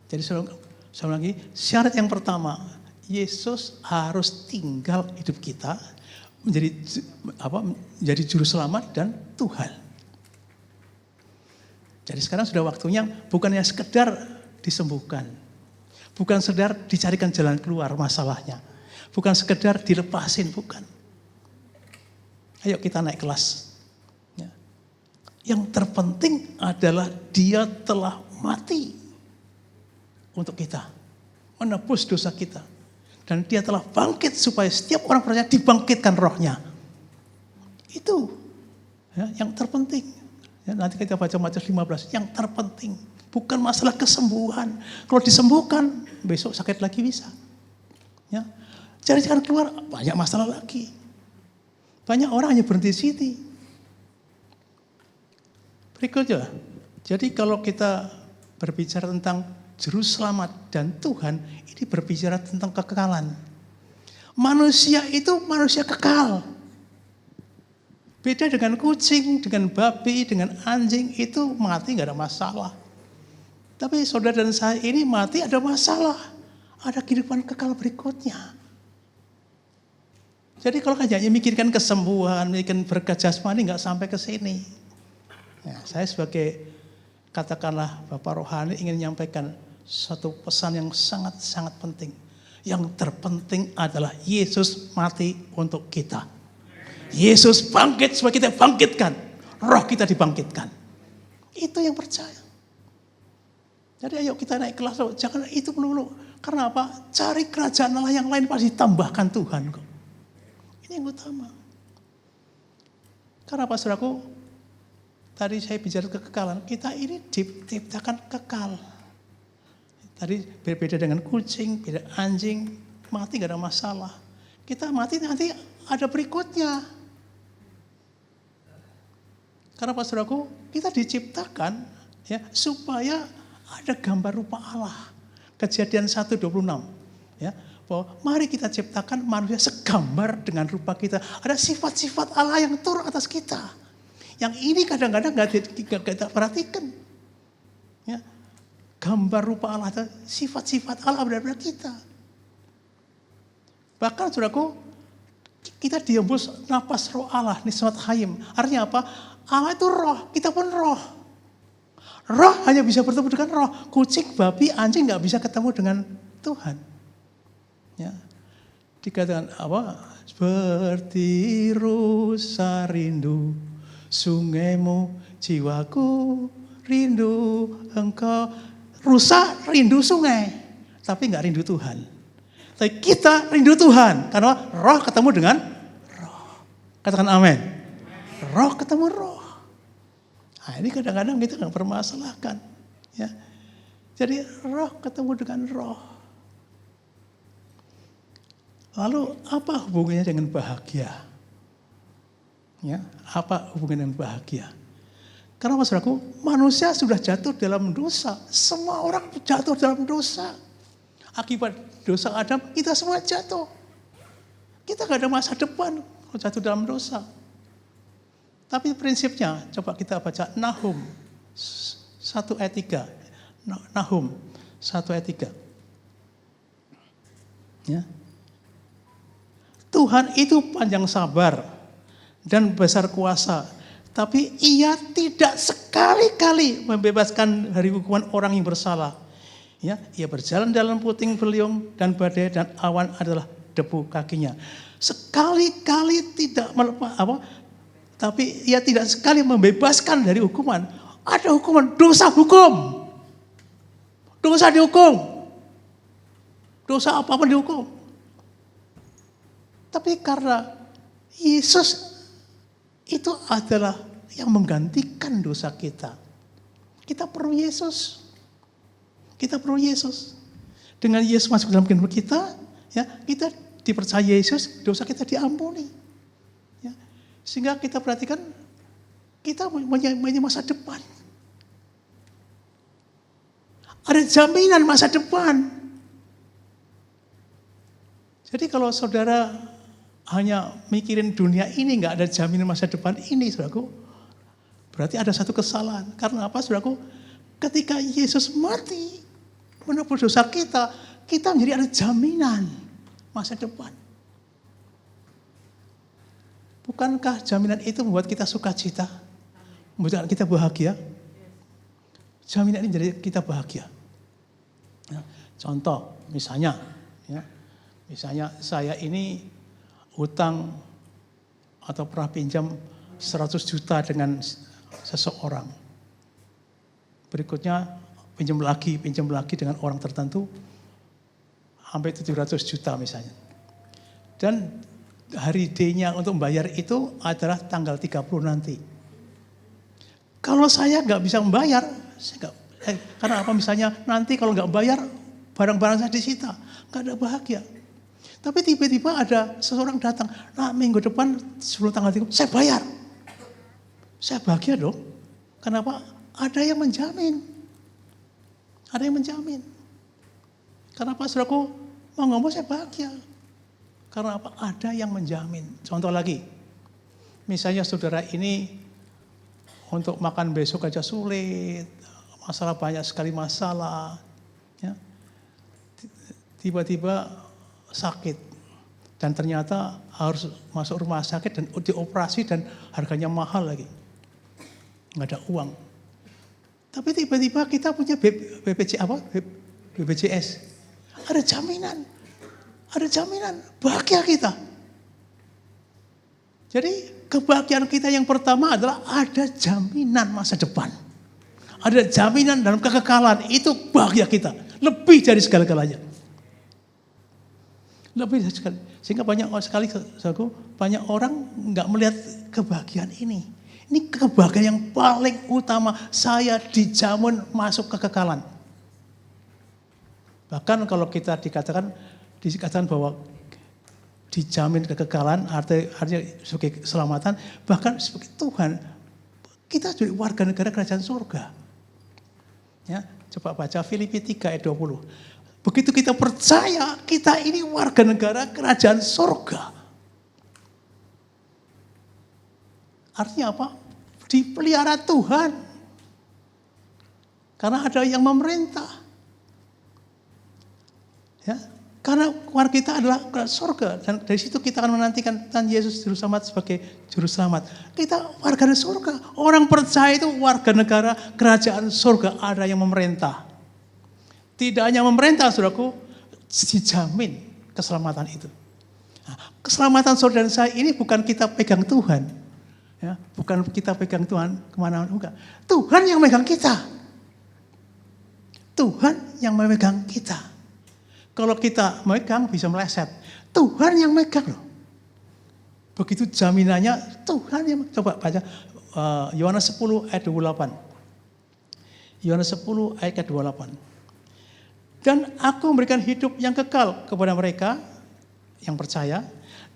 Jadi saya ulang lagi, syarat yang pertama, Yesus harus tinggal hidup kita menjadi juru selamat dan Tuhan. Jadi sekarang sudah waktunya bukannya sekedar disembuhkan. Bukan sekedar dicarikan jalan keluar masalahnya. Bukan sekedar dilepasin, bukan. Ayo kita naik kelas. Ya. Yang terpenting adalah dia telah mati untuk kita. Menebus dosa kita. Dan dia telah bangkit supaya setiap orang percaya dibangkitkan rohnya. Itu ya, yang terpenting. Ya, nanti kita baca Matius 15. Yang terpenting. Bukan masalah kesembuhan. Kalau disembuhkan, besok sakit lagi bisa. Ya. Cari jalan keluar, banyak masalah lagi. Banyak orang hanya berhenti di sini. Berikutnya. Jadi kalau kita berbicara tentang juru selamat dan Tuhan, ini berbicara tentang kekekalan. Manusia itu manusia kekal. Beda dengan kucing, dengan babi, dengan anjing, itu mati gak ada masalah. Tapi saudara dan saya ini mati ada masalah. Ada kehidupan kekal berikutnya. Jadi kalau hanya mikirkan kesembuhan, mikirkan berkat jasmani, gak sampai ke sini. Ya, saya sebagai katakanlah Bapak Rohani ingin menyampaikan satu pesan yang sangat-sangat penting. Yang terpenting adalah Yesus mati untuk kita. Yesus bangkit supaya kita bangkitkan. Roh kita dibangkitkan. Itu yang percaya. Jadi ayo kita naik kelas. Jangan itu melulu. Karena apa? Cari kerajaan Allah yang lain pasti tambahkan Tuhan kok. Ini yang utama. Karena apa saudaraku? Tadi saya bicara kekekalan. Kita ini diciptakan kekal. Tadi berbeda dengan kucing, beda anjing, mati gak ada masalah. Kita mati nanti ada berikutnya. Karena Pak Saudaraku, kita diciptakan ya supaya ada gambar rupa Allah. Kejadian 1:26 ya, bahwa mari kita ciptakan manusia segambar dengan rupa kita. Ada sifat-sifat Allah yang turun atas kita. Yang ini kadang-kadang gak kita perhatikan. Ya. Gambar rupa Allah, sifat-sifat Allah benar-benar kita. Bahkan saudaraku, kita dihembus napas roh Allah, nismat hayim. Artinya apa? Allah itu roh, kita pun roh. Roh hanya bisa bertemu dengan roh. Kucing, babi, anjing gak bisa ketemu dengan Tuhan. Ya. Dikatakan apa? Seperti rusa rindu sungaimu, jiwaku rindu engkau. Rusa rindu sungai, tapi gak rindu Tuhan. Tapi kita rindu Tuhan, karena roh ketemu dengan roh. Katakan amin. Roh ketemu roh. Nah, ini kadang-kadang kita nggak permasalahkan. Ya. Jadi roh ketemu dengan roh. Lalu apa hubungannya dengan bahagia? Ya, apa hubungannya dengan bahagia? Karena saudaraku, manusia sudah jatuh dalam dosa. Semua orang jatuh dalam dosa. Akibat dosa Adam, kita semua jatuh. Kita gak ada masa depan kalau jatuh dalam dosa. Tapi prinsipnya, coba kita baca Nahum 1 ayat 3. Nahum 1 ayat 3. Ya. Tuhan itu panjang sabar dan besar kuasa, tapi ia tidak sekali-kali membebaskan dari hukuman orang yang bersalah. Ya, ia berjalan dalam puting beliung dan badai dan awan adalah debu kakinya. Sekali-kali tidak melepas tapi ia tidak sekali membebaskan dari hukuman. Ada hukuman, dosa hukum. Dosa dihukum. Dosa apapun dihukum. Tapi karena Yesus itu adalah yang menggantikan dosa kita. Kita perlu Yesus. Kita perlu Yesus. Dengan Yesus masuk dalam kehidupan kita, ya, kita dipercaya Yesus, dosa kita diampuni. Ya. Sehingga kita perhatikan, kita punya masa depan. Ada jaminan masa depan. Jadi kalau saudara hanya mikirin dunia ini, nggak ada jaminan masa depan ini, saudaraku, berarti ada satu kesalahan. Karena apa, saudaraku? Ketika Yesus mati menebus dosa kita, kita menjadi ada jaminan masa depan. Bukankah jaminan itu membuat kita sukacita, membuat kita bahagia? Jaminan ini menjadi kita bahagia. Ya, contoh, misalnya saya ini hutang atau pernah pinjam 100 juta dengan seseorang. Berikutnya pinjam lagi dengan orang tertentu sampai 700 juta misalnya. Dan hari D-nya untuk membayar itu adalah tanggal 30 nanti. Kalau saya nggak bisa membayar, karena apa, misalnya nanti kalau nggak bayar barang-barang saya disita, nggak ada bahagia. Tapi tiba-tiba ada seseorang datang, nah minggu depan sebelum tanggal 30, saya bayar. Saya bahagia dong. Kenapa? Ada yang menjamin. Ada yang menjamin. Kenapa, saudaraku? Mau ngomong saya bahagia. Karena apa? Ada yang menjamin. Contoh lagi. Misalnya saudara ini untuk makan besok aja sulit. Masalah banyak sekali masalah. Ya. Tiba-tiba sakit dan ternyata harus masuk rumah sakit dan dioperasi dan harganya mahal lagi, nggak ada uang. Tapi tiba-tiba kita punya BPJS, ada jaminan, bahagia kita. Jadi kebahagiaan kita yang pertama adalah ada jaminan masa depan, ada jaminan dalam kekekalan, itu bahagia kita, lebih dari segala-galanya. Lebih sekali. Sehingga banyak orang nggak melihat kebahagiaan ini. Ini kebahagiaan yang paling utama. Saya dijamin masuk kekekalan. Bahkan kalau kita dikatakan bahwa dijamin kekekalan, artinya sebagai keselamatan, bahkan sebagai Tuhan, kita jadi warga negara kerajaan surga. Ya, coba baca Filipi 3 ayat 20. Begitu kita percaya, kita ini warga negara kerajaan surga. Artinya apa? Dipelihara Tuhan. Karena ada yang memerintah. Ya, karena warga kita adalah surga. Dan dari situ kita akan menantikan Tuhan Yesus Juru Selamat sebagai Juru Selamat. Kita warga surga. Orang percaya itu warga negara kerajaan surga. Ada yang memerintah. Tidak hanya memerintah, saudaraku, dijamin keselamatan itu. Nah, keselamatan saudara dan saya ini bukan kita pegang Tuhan. Ya, bukan kita pegang Tuhan kemana-mana. Enggak. Tuhan yang megang kita. Tuhan yang memegang kita. Kalau kita megang bisa meleset. Tuhan yang megang loh. Begitu jaminannya Tuhan yang coba baca Yohanes 10 ayat 28. Yohanes 10 ayat 28. Dan aku memberikan hidup yang kekal kepada mereka yang percaya,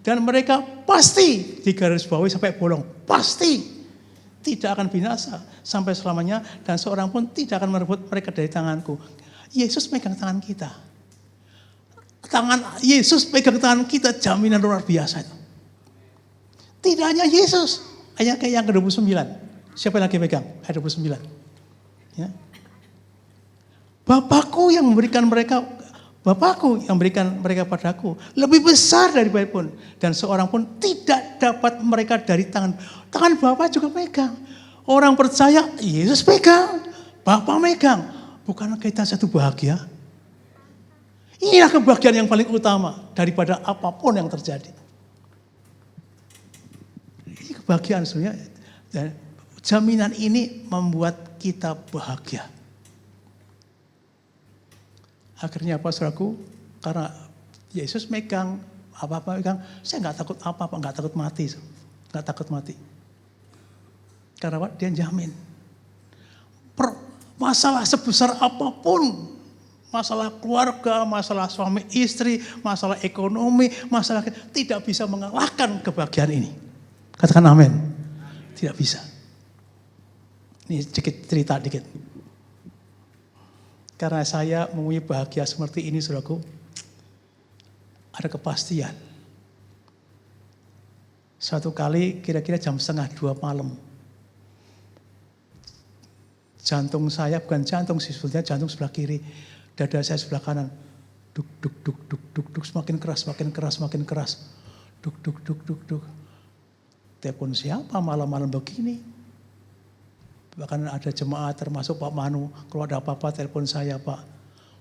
dan mereka pasti, digarisbawahi sampai bolong, pasti tidak akan binasa sampai selamanya, dan seorang pun tidak akan merebut mereka dari tanganku. Yesus pegang tangan kita. Yesus pegang tangan kita, jaminan luar biasa itu. Tidak hanya Yesus, hanya kayak yang ke-29. Siapa yang lagi pegang? Ayat 29. Ya. Bapakku yang memberikan mereka padaku lebih besar daripada pun, dan seorang pun tidak dapat mereka dari tangan Bapa juga pegang. Orang percaya Yesus pegang, Bapa megang. Bukankah kita satu bahagia? Inilah kebahagiaan yang paling utama daripada apapun yang terjadi. Ini kebahagiaan sebenarnya. Dan jaminan ini membuat kita bahagia. Akhirnya apa, saudaraku? Karena Yesus megang, apa-apa megang, saya nggak takut apa-apa, nggak takut mati. Nggak takut mati. Karena apa? Dia jamin. Masalah sebesar apapun, masalah keluarga, masalah suami istri, masalah ekonomi, masalah tidak bisa mengalahkan kebahagiaan ini. Katakan amin. Tidak bisa. Ini cerita dikit. Karena saya mempunyai bahagia seperti ini, saudaraku, ada kepastian. Suatu kali kira-kira jam 1:30 malam, jantung saya, bukan jantung sih sebetulnya, jantung sebelah kiri, dada saya sebelah kanan, duk duk duk duk duk duk, semakin keras, semakin keras, semakin keras, duk duk duk duk duk. Telepon siapa malam-malam begini? Bahkan ada jemaat termasuk Pak Manu, kalau ada apa-apa telepon saya, Pak.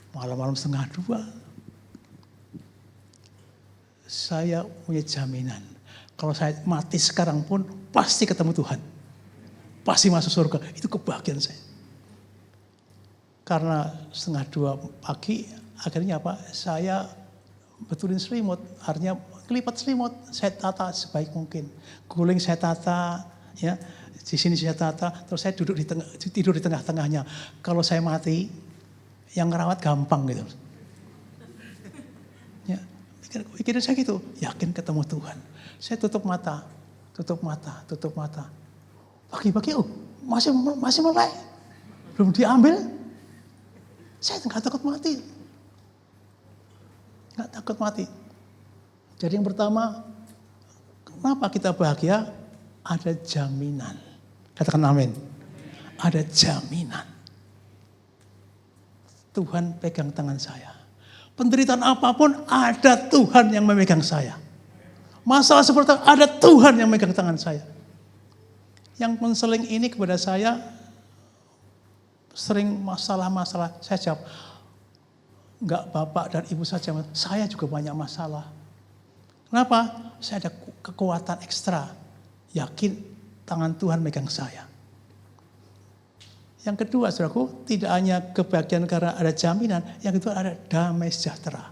Malam-malam 1:30. Saya punya jaminan. Kalau saya mati sekarang pun pasti ketemu Tuhan. Pasti masuk surga. Itu kebahagiaan saya. Karena 1:30 pagi akhirnya apa? Saya betulin selimut. Artinya kelipat selimut. Saya tata sebaik mungkin. Guling saya tata, ya. Di sini saya tata, terus saya tidur di tengah-tengahnya. Kalau saya mati, yang ngerawat gampang gitu. Ya, pikirin saya gitu, yakin ketemu Tuhan. Saya tutup mata. Pagi-pagi, masih melek, belum diambil. Saya nggak takut mati. Jadi yang pertama, kenapa kita bahagia? Ada jaminan. Katakan amin. Ada jaminan. Tuhan pegang tangan saya. Penderitaan apapun ada Tuhan yang memegang saya. Masalah seperti itu ada Tuhan yang memegang tangan saya. Yang konseling ini kepada saya sering masalah-masalah. Saya jawab, enggak Bapak dan Ibu saja, saya juga banyak masalah. Kenapa? Saya ada kekuatan ekstra. Yakin tangan Tuhan megang saya. Yang kedua, saudaraku, tidak hanya kebahagiaan karena ada jaminan, yang kedua ada damai sejahtera.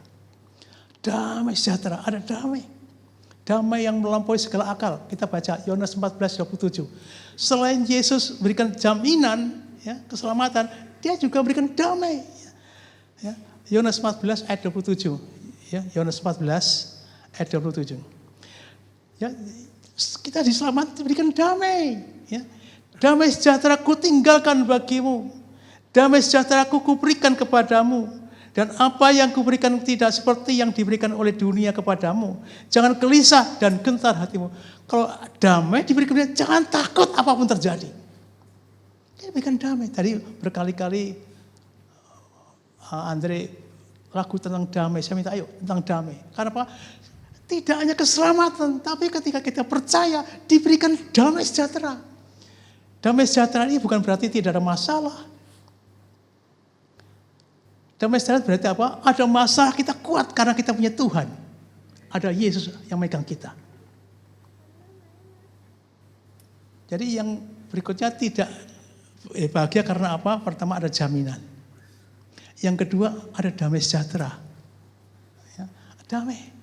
Damai sejahtera, ada damai. Damai yang melampaui segala akal. Kita baca Yohanes 14:27. Selain Yesus berikan jaminan, ya, keselamatan, dia juga berikan damai. Ya, Yohanes 14 ayat 27. Ya, Yohanes 14 ayat 27. Ya, kita diselamatkan, diberikan damai. Ya. Damai sejahtera ku tinggalkan bagimu. Damai sejahtera ku berikan kepadamu. Dan apa yang kuberikan tidak seperti yang diberikan oleh dunia kepadamu. Jangan gelisah dan gentar hatimu. Kalau damai diberikan, jangan takut apapun terjadi. Dia berikan damai. Tadi berkali-kali Andre lagu tentang damai. Saya minta ayo tentang damai. Karena apa? Tidak hanya keselamatan, tapi ketika kita percaya diberikan damai sejahtera. Damai sejahtera ini bukan berarti tidak ada masalah. Damai sejahtera berarti apa? Ada masalah kita kuat karena kita punya Tuhan. Ada Yesus yang megang kita. Jadi yang berikutnya tidak bahagia karena apa? Pertama ada jaminan. Yang kedua ada damai sejahtera. Ya, damai.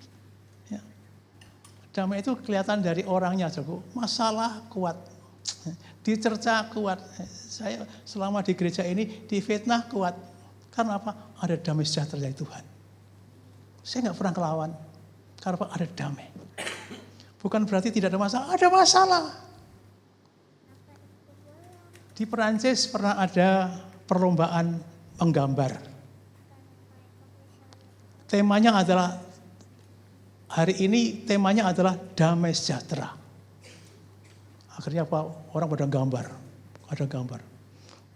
Damai itu kelihatan dari orangnya, Saudaraku. Masalah kuat, dicerca kuat. Saya selama di gereja ini difitnah kuat. Karena apa? Ada damai sejahtera dari Tuhan. Saya nggak pernah kelawan. Karena apa? Ada damai. Bukan berarti tidak ada masalah. Ada masalah. Di Perancis pernah ada perlombaan menggambar. Temanya adalah, hari ini temanya adalah damai sejahtera. Akhirnya apa? Orang pada gambar. Ada gambar.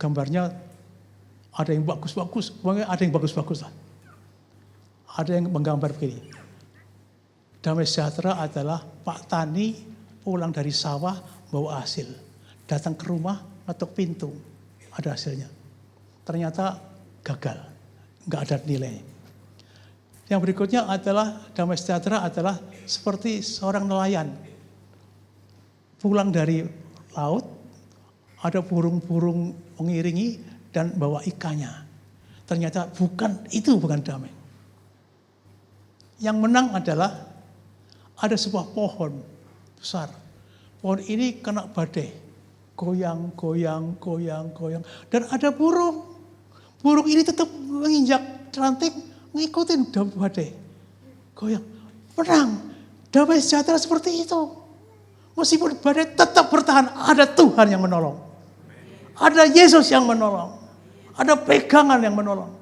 Gambarnya ada yang bagus-bagus, ada yang bagus-bagus lah. Ada yang menggambar begini. Damai sejahtera adalah Pak Tani pulang dari sawah bawa hasil. Datang ke rumah, ngetuk pintu, ada hasilnya. Ternyata gagal, nggak ada nilai. Yang berikutnya adalah damai sejahtera adalah seperti seorang nelayan. Pulang dari laut, ada burung-burung mengiringi dan bawa ikannya. Ternyata bukan damai. Yang menang adalah ada sebuah pohon besar. Pohon ini kena badai. Goyang. Dan ada burung. Burung ini tetap menginjak ranting, ngikutin badai. Goyang. Menang. Damai sejahtera seperti itu. Meskipun badai tetap bertahan, ada Tuhan yang menolong. Ada Yesus yang menolong. Ada pegangan yang menolong.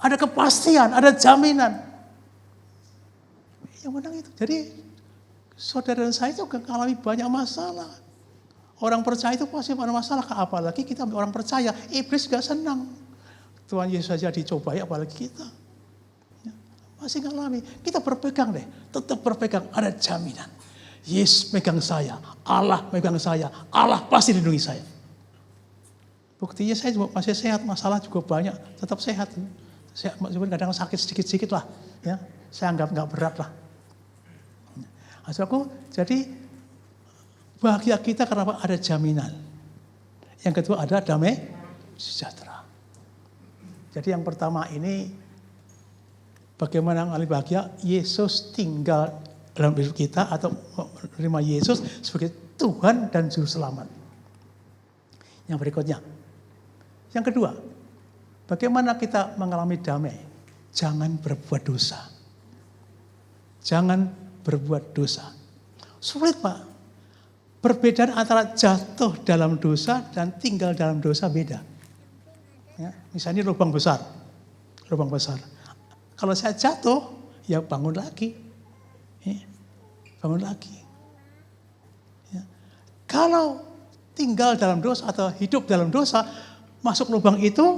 Ada kepastian, ada jaminan. Yang menang itu. Jadi saudara dan saya itu mengalami banyak masalah. Orang percaya itu pasti ada masalah. Apalagi kita orang percaya, iblis gak senang. Tuhan Yesus saja dicobai, apalagi kita. Ya, masih ngalami. Kita berpegang deh, tetap berpegang, ada jaminan. Yesus megang saya, Allah megang saya, Allah pasti lindungi saya. Buktinya saya juga masih sehat, masalah juga banyak, tetap sehat. Saya kadang sakit sedikit-sedikit lah, ya. Saya anggap nggak berat lah. Saudaraku, jadi bahagia kita karena ada jaminan. Yang kedua ada damai sejahtera. Jadi yang pertama ini bagaimana mengalami bahagia? Yesus tinggal dalam hidup kita atau menerima Yesus sebagai Tuhan dan Juru Selamat. Yang berikutnya. Yang kedua, bagaimana kita mengalami damai? Jangan berbuat dosa. Jangan berbuat dosa. Sulit, Pak. Perbedaan antara jatuh dalam dosa dan tinggal dalam dosa beda. Ya, misalnya lubang besar. Kalau saya jatuh, ya bangun lagi. Bangun lagi. Ya. Kalau tinggal dalam dosa atau hidup dalam dosa, masuk lubang itu,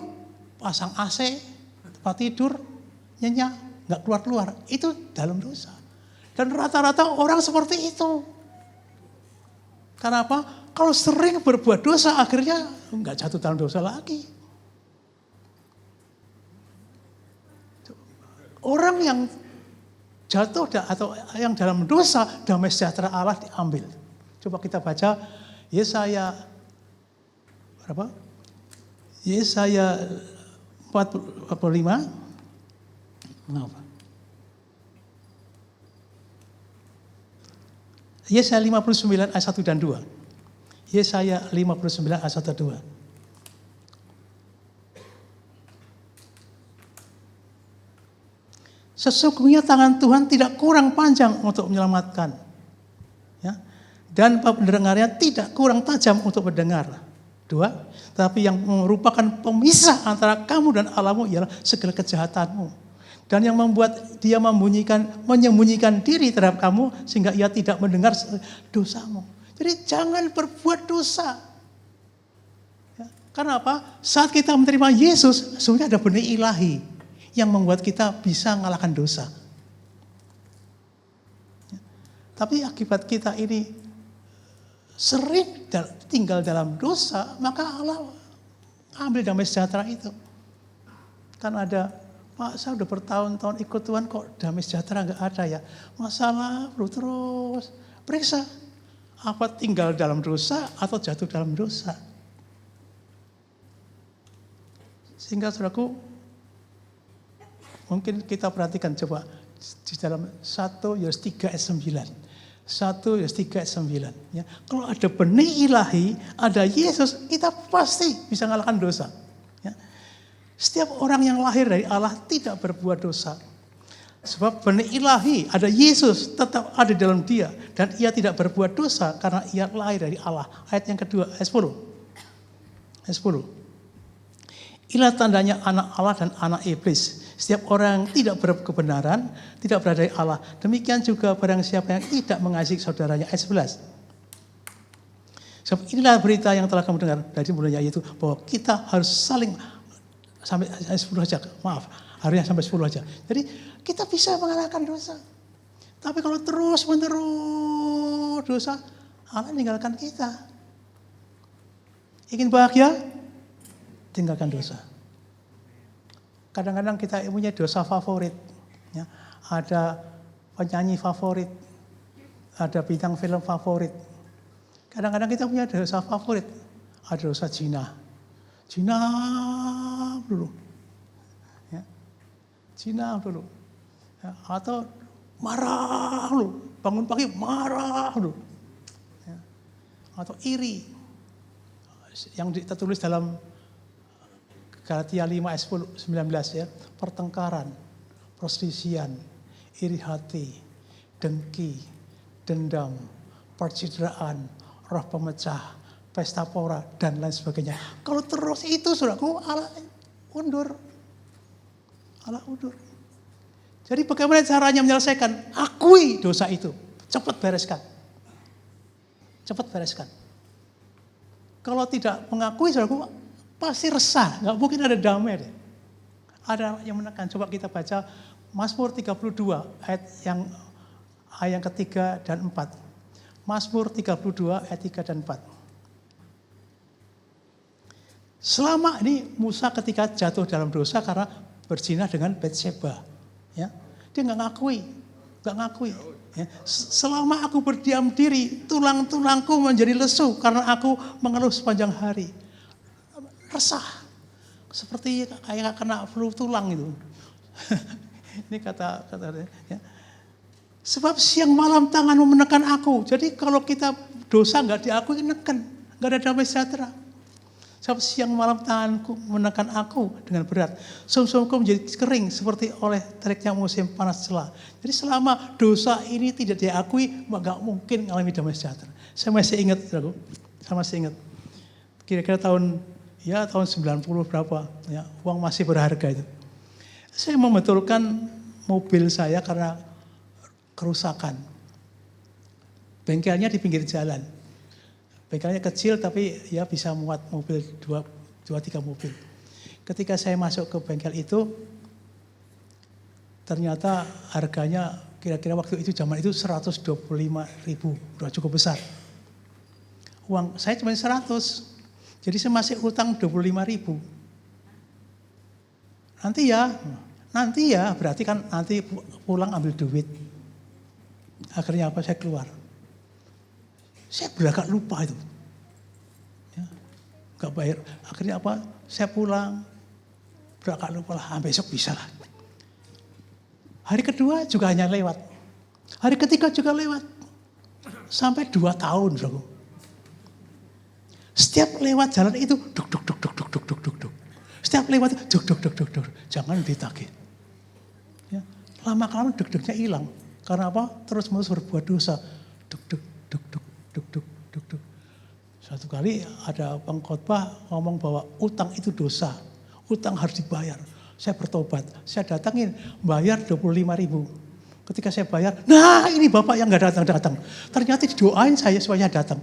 pasang AC, tempat tidur, nyenyak, nggak keluar-keluar. Itu dalam dosa. Dan rata-rata orang seperti itu. Karena apa? Kalau sering berbuat dosa, akhirnya nggak jatuh dalam dosa lagi. Orang yang jatuh atau yang dalam dosa, damai sejahtera Allah diambil. Coba kita baca Yesaya berapa? Yesaya 45. Kenapa? Yesaya 59 ayat 1 dan 2. Yesaya 59 ayat 1 dan 2. Sesungguhnya tangan Tuhan tidak kurang panjang untuk menyelamatkan. Ya. Dan pendengarannya tidak kurang tajam untuk mendengar. 2. Tapi yang merupakan pemisah antara kamu dan Allahmu ialah segala kejahatanmu. Dan yang membuat dia menyembunyikan diri terhadap kamu sehingga ia tidak mendengar dosamu. Jadi jangan berbuat dosa. Ya. Karena apa? Saat kita menerima Yesus, sesungguhnya ada benih ilahi yang membuat kita bisa mengalahkan dosa. Ya. Tapi akibat kita ini sering tinggal dalam dosa, maka Allah ambil damai sejahtera itu. Kan ada, Pak, saya udah bertahun-tahun ikut Tuhan kok damai sejahtera gak ada ya. Masalah terus. Periksa. Apa tinggal dalam dosa atau jatuh dalam dosa. Sehingga saudaraku, mungkin kita perhatikan coba. Di dalam 1 Yohanes 3 ayat 9. 1 Yohanes 3 ayat 9. Ya. Kalau ada benih ilahi, ada Yesus, kita pasti bisa mengalahkan dosa. Ya. Setiap orang yang lahir dari Allah tidak berbuat dosa. Sebab benih ilahi, ada Yesus tetap ada dalam dia. Dan ia tidak berbuat dosa karena ia lahir dari Allah. Ayat yang kedua, ayat 10. Ayat 10. Inilah tandanya anak Allah dan anak iblis. Setiap orang tidak berkebenaran, tidak berada dari Allah. Demikian juga barang siapa yang tidak mengasihi saudaranya. Ayat 11. Sebab inilah berita yang telah kamu dengar dari mulanya, yaitu bahwa kita harus saling, sampai ayat 10 aja, maaf, harinya sampai 10 aja. Jadi kita bisa mengalahkan dosa. Tapi kalau terus menerus dosa, Allah meninggalkan kita. Ingin bahagia? Tinggalkan dosa. Kadang-kadang kita punya dosa favorit. Ya. Ada penyanyi favorit. Ada bintang film favorit. Kadang-kadang kita punya dosa favorit. Ada dosa zina. Zina dulu. Ya. Zina dulu. Ya. Atau marah dulu. Bangun pagi marah dulu. Ya. Atau iri. Yang tertulis dalam Galatia 5 ayat 19 ya. Pertengkaran, perselisihan, iri hati, dengki, dendam, percideraan, roh pemecah, pesta pora, dan lain sebagainya. Kalau terus itu saudaraku, Allah undur. Allah undur. Jadi bagaimana caranya menyelesaikan? Akui dosa itu. Cepat bereskan. Cepat bereskan. Kalau tidak mengakui saudaraku, pasti resah, nggak mungkin ada damai deh. Ada yang menekan. Coba kita baca Mazmur 32 ayat yang ketiga dan 4. Mazmur 32 ayat 3 dan 4. Selama ini Musa ketika jatuh dalam dosa karena berzina dengan Batseba, ya, dia nggak ngakui. Ya. Selama aku berdiam diri, tulang-tulangku menjadi lesu karena aku mengeluh sepanjang hari. Resah, seperti kayak kena flu tulang itu. Ini kata ya. Sebab siang malam tanganmu menekan aku. Jadi kalau kita dosa nggak diakui, menekan, nggak ada damai sejahtera. Sebab siang malam tanganku menekan aku dengan berat. Sum-sumku menjadi kering seperti oleh teriknya musim panas celah. Jadi selama dosa ini tidak diakui, nggak mungkin mengalami damai sejahtera. Saya masih ingat, kira-kira tahun 90 berapa, ya, uang masih berharga itu. Saya membetulkan mobil saya karena kerusakan. Bengkelnya di pinggir jalan. Bengkelnya kecil tapi ya bisa muat mobil 2-3 mobil. Ketika saya masuk ke bengkel itu, ternyata harganya kira-kira waktu itu zaman itu 125.000, udah cukup besar. Uang saya cuma 100. Jadi saya masih utang 25.000. Nanti ya berarti kan nanti pulang ambil duit. Akhirnya apa? Saya keluar. Saya belakang lupa itu. Ya, gak bayar. Akhirnya apa? Saya pulang. Belakang lupa lah. Besok bisa lah. Hari kedua juga hanya lewat. Hari ketiga juga lewat. Sampai 2 tahun. Saudara. Setiap lewat jalan itu duk. Setiap lewat duk. Jangan ditagih. Ya, lama-kelamaan duk-duknya hilang. Karena apa? Terus-menerus berbuat dosa. Duk. Suatu kali ada pengkhotbah ngomong bahwa utang itu dosa. Utang harus dibayar. Saya bertobat. Saya datangin bayar 25.000. Ketika saya bayar, nah ini bapak yang gak datang. Ternyata didoain saya supaya datang.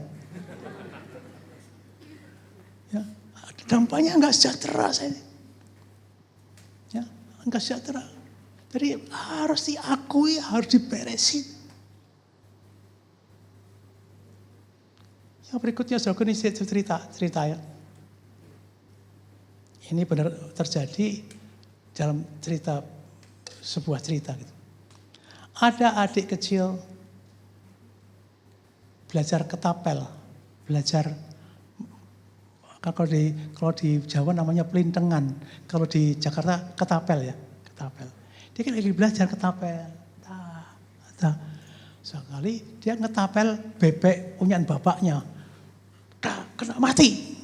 Ya, dampaknya enggak sejahtera saya. Ya, enggak sejahtera. Jadi harus diakui, harus diberesin. Yang berikutnya saudara, ini cerita ya. Ini benar terjadi dalam sebuah cerita gitu. Ada adik kecil belajar ketapel, kalau di Jawa namanya pelintengan, kalau di Jakarta ketapel ya, ketapel. Dia kan lagi belajar ketapel. Sekali dia ngetapel bebek punyaan bapaknya. Kena mati.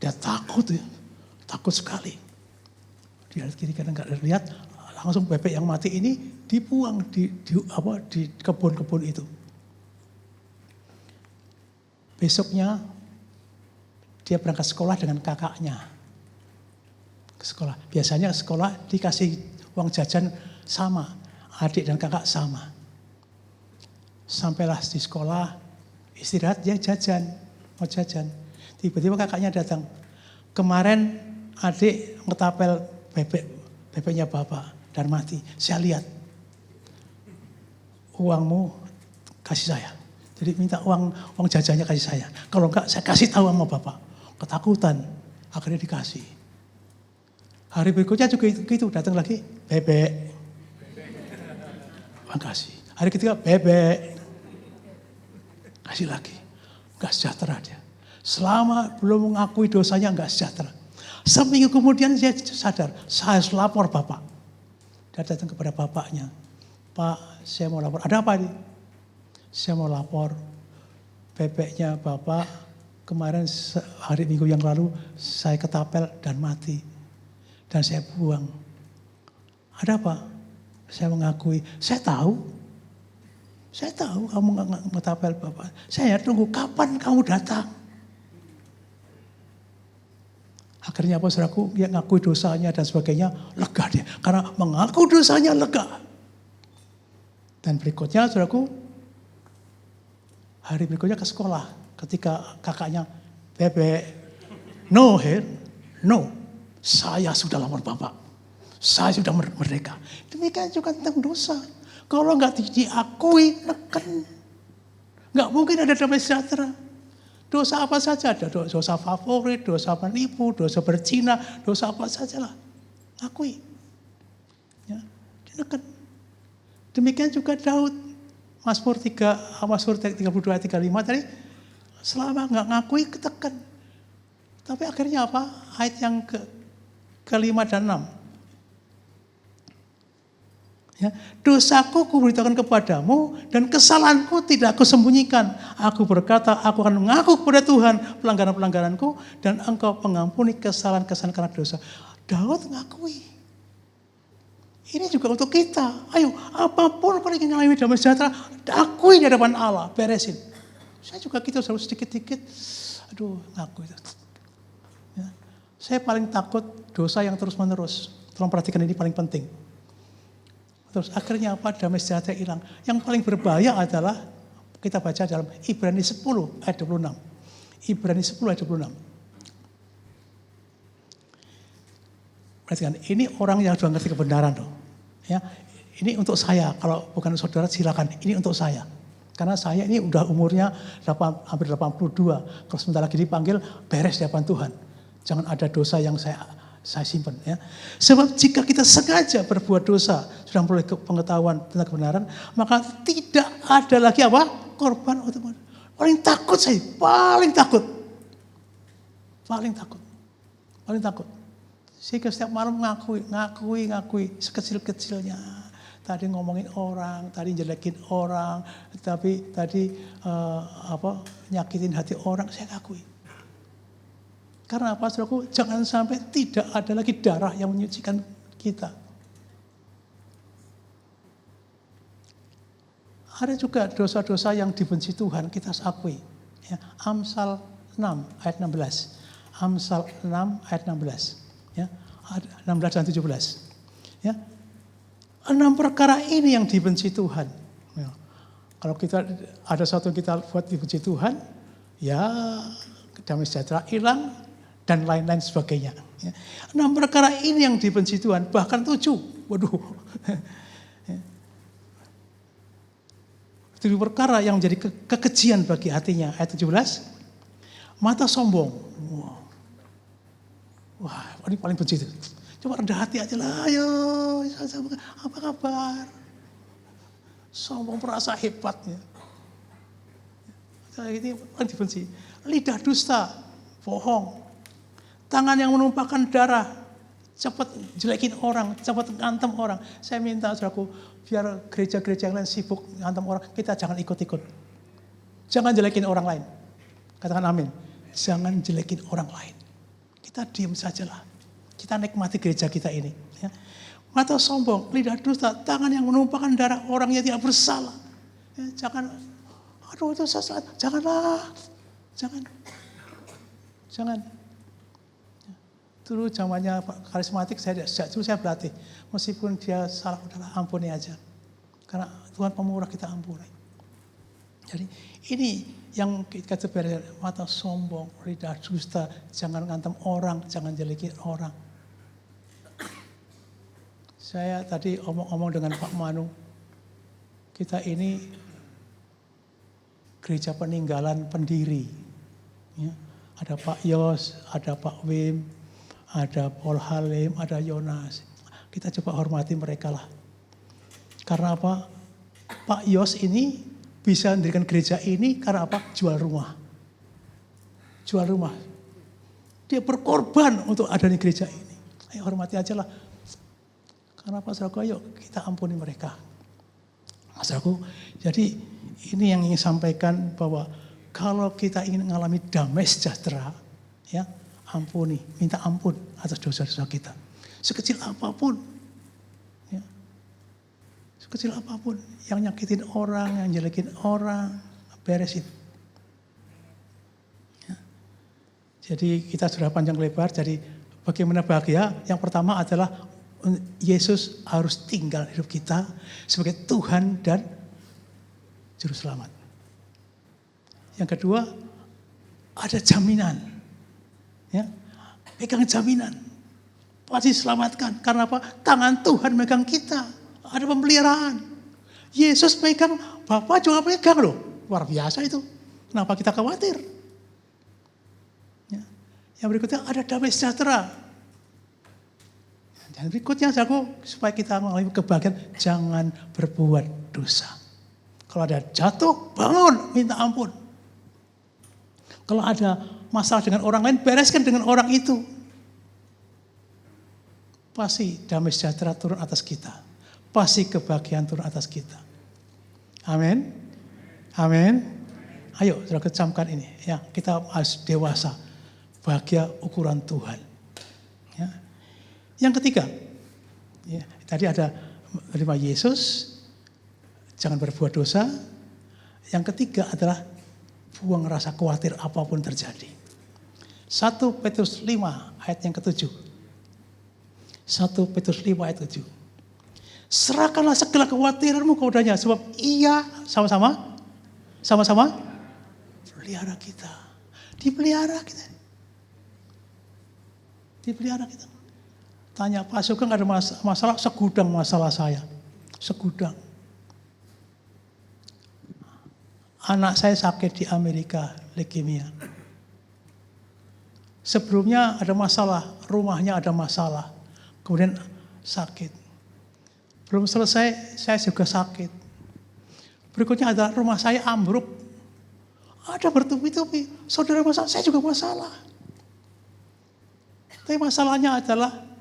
Dia takut ya. Takut sekali. Dia kiri kanan nggak lihat, langsung bebek yang mati ini dibuang di kebun-kebun itu. Besoknya dia berangkat sekolah dengan kakaknya. Ke sekolah. Biasanya sekolah dikasih uang jajan sama, adik dan kakak sama. Sampailah di sekolah, istirahat dia jajan, mau jajan. Tiba-tiba kakaknya datang. Kemarin adik ngetapel bebeknya bapak dan mati. Saya lihat uangmu kasih saya. Jadi minta uang jajannya kasih saya. Kalau enggak saya kasih tahu sama bapak. Ketakutan, akhirnya dikasih. Hari berikutnya juga gitu, datang lagi bebek. Uang kasih. Hari ketiga bebek. Kasih lagi. Enggak sejahtera dia. Selama belum mengakui dosanya enggak sejahtera. Seminggu kemudian dia sadar, saya harus lapor bapak. Dia datang kepada bapaknya. Pak, saya mau lapor. Ada apa ini? Saya mau lapor. Bebeknya bapak kemarin hari Minggu yang lalu saya ketapel dan mati. Dan saya buang. Ada apa? Saya mengakui. Saya tahu kamu ngetapel bapak. Saya tunggu kapan kamu datang. Akhirnya apa saudaraku, dia ngakui dosanya dan sebagainya, lega dia. Karena mengaku dosanya lega. Dan berikutnya saudaraku, hari berikutnya ke sekolah. Ketika kakaknya, bebek, no, saya sudah lapor bapak. Saya sudah merdeka. Demikian juga tentang dosa. Kalau nggak diakui, neken. Nggak mungkin ada damai sejahtera. Dosa apa saja, ada dosa favorit, dosa menipu, dosa berzina, dosa apa saja lah. Akui. Ya, dinekan. Demikian juga Daud. Mazmur 32, 35 tadi, selama nggak ngakui ketekan. Tapi akhirnya apa? Ayat yang ke-5 dan 6. Ya, dosaku kuberitakan kepadamu dan kesalahanku tidak aku sembunyikan. Aku berkata, aku akan mengaku kepada Tuhan pelanggaran-pelanggaranku dan engkau mengampuni kesalahan-kesalahan karena dosa. Daud ngakui. Ini juga untuk kita. Ayo, apapun kalau ingin mengalami damai sejahtera, akui di hadapan Allah, beresin. Saya juga gitu, selalu sedikit-sedikit, ngakui. Ya. Saya paling takut dosa yang terus-menerus. Tolong perhatikan, ini paling penting. Terus akhirnya apa? Damai sejahtera hilang. Yang paling berbahaya adalah kita baca dalam Ibrani 10 ayat 26. Ibrani 10 ayat 26. Perhatikan, ini orang yang sudah ngerti kebenaran loh. Ya, ini untuk saya. Kalau bukan saudara silakan. Ini untuk saya. Karena saya ini udah umurnya hampir 82. Kalau sebentar lagi dipanggil, beres di hadapan Tuhan. Jangan ada dosa yang saya simpan ya. Sebab jika kita sengaja berbuat dosa, sudah memperoleh pengetahuan tentang kebenaran, maka tidak ada lagi apa? Korban untuk paling takut saya, paling takut. Sehingga setiap malam ngakui sekecil-kecilnya. Tadi ngomongin orang, tadi jelekin orang, tapi tadi nyakitin hati orang, saya ngakui. Karena apa, saudaraku? Jangan sampai tidak ada lagi darah yang menyucikan kita. Ada juga dosa-dosa yang dibenci Tuhan, kita harus akui. Ya, Amsal 6 ayat 16. Amsal 6 ayat 16. Ya, 16 dan 17. Ya. 6 perkara ini yang dibenci Tuhan. Ya. Kalau kita ada satu yang kita buat dibenci Tuhan, ya damai sejahtera hilang, dan lain-lain sebagainya. 6 perkara ini yang dibenci Tuhan, bahkan 7. Waduh. 7 perkara yang menjadi kekejian bagi hatinya. Ayat 17. Mata sombong. Wah, ini paling benci itu. Coba rendah hati aja lah, ayo. Apa kabar? Sombong merasa hebatnya. Ini paling dibenci. Lidah dusta, bohong. Tangan yang menumpahkan darah, cepat jelekin orang, cepat ngantem orang. Saya minta saudaraku, biar gereja-gereja yang lain sibuk ngantem orang, kita jangan ikut-ikut. Jangan jelekin orang lain. Katakan amin. Jangan jelekin orang lain. Kita diam sajalah. Kita nikmati gereja kita ini. Ya. Mata sombong, lidah dusta, tangan yang menumpahkan darah orang yang tidak bersalah. Ya, jangan, aduh itu sesaat, janganlah. Jangan. Dulu zamannya karismatik, sejak dulu saya berlatih. Meskipun dia salah, udahlah ampuni aja. Karena Tuhan pemurah, kita ampuni. Jadi ini yang kita sebenarnya, mata sombong, lidah dusta, jangan ngantem orang, jangan jelekin orang. Saya tadi omong-omong dengan Pak Manu, kita ini gereja peninggalan pendiri. Ya, ada Pak Yos, ada Pak Wim, ada Paul Halim, ada Yonas. Kita coba hormati mereka lah. Karena apa? Pak Yos ini bisa mendirikan gereja ini karena apa? Jual rumah. Dia berkorban untuk adanya gereja ini. Ayo hormati aja lah. Karena apa, saudaraku? Ayo kita ampuni mereka. Saudaraku, jadi ini yang ingin sampaikan bahwa kalau kita ingin mengalami damai sejahtera, ya ampuni, minta ampun atas dosa-dosa kita. Sekecil apapun, ya, sekecil apapun, yang nyakitin orang, yang jelekin orang, beresin. Ya. Jadi kita sudah panjang lebar, jadi bagaimana bahagia? Yang pertama adalah Yesus harus tinggal hidup kita sebagai Tuhan dan Juru Selamat. Yang kedua, ada jaminan. Ya, pegang jaminan. Pasti selamatkan. Karena apa? Tangan Tuhan megang kita. Ada pemeliharaan. Yesus pegang, Bapa juga pegang loh. Luar biasa itu. Kenapa kita khawatir? Ya. Yang berikutnya ada damai sejahtera. Dan berikutnya supaya kita mengalami kebahagiaan, jangan berbuat dosa. Kalau ada jatuh, bangun, minta ampun. Kalau ada masalah dengan orang lain, bereskan dengan orang itu. Pasti damai sejahtera turun atas kita. Pasti kebahagiaan turun atas kita. Amin. Amin. Ayo, sudah kecamkan ini. Ya, kita harus dewasa. Bahagia ukuran Tuhan. Ya. Yang ketiga, ya, tadi ada menerima Yesus, jangan berbuat dosa. Yang ketiga adalah buang rasa khawatir apapun terjadi. 1 Petrus 5 ayat yang ke-7. 1 Petrus 5 ayat 7. Serahkanlah segala kekhawatiranmu kepadanya, sebab Ia sama-sama pelihara kita. Dipelihara kita. Tanya Pak Sugeng, ada masalah, segudang masalah saya. Segudang. Anak saya sakit di Amerika, leukemia. Sebelumnya ada masalah, rumahnya ada masalah. Kemudian sakit. Belum selesai, saya juga sakit. Berikutnya adalah rumah saya ambruk. Ada bertubi-tubi. Saudara masalah, saya juga masalah. Tapi masalahnya adalah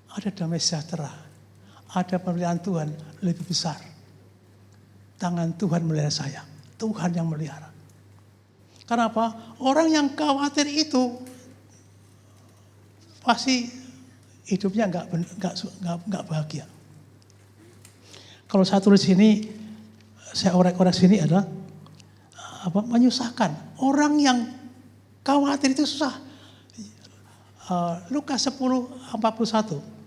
ada damai sejahtera. Ada pemeliharaan Tuhan lebih besar. Tangan Tuhan melihara saya. Tuhan yang melihara. Karena apa? Orang yang khawatir itu pasti hidupnya enggak bahagia. Kalau saya tulis sini, saya orek-orek sini adalah menyusahkan. Orang yang khawatir itu susah. Lukas 10:41.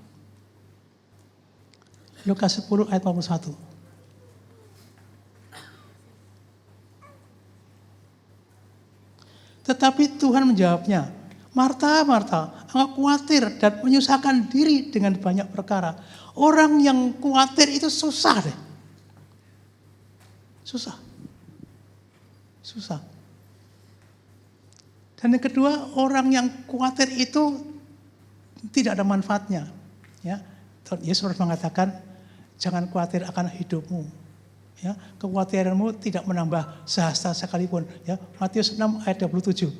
Lukas 10 ayat 41. Tetapi Tuhan menjawabnya, Marta, Marta, engkau khawatir dan menyusahkan diri dengan banyak perkara. Orang yang khawatir itu susah deh. Susah. Dan yang kedua, orang yang khawatir itu tidak ada manfaatnya. Ya, Yesus mengatakan, jangan khawatir akan hidupmu. Ya, kekhawatiranmu tidak menambah sehasta sekalipun. Ya, Matius 6 ayat 27.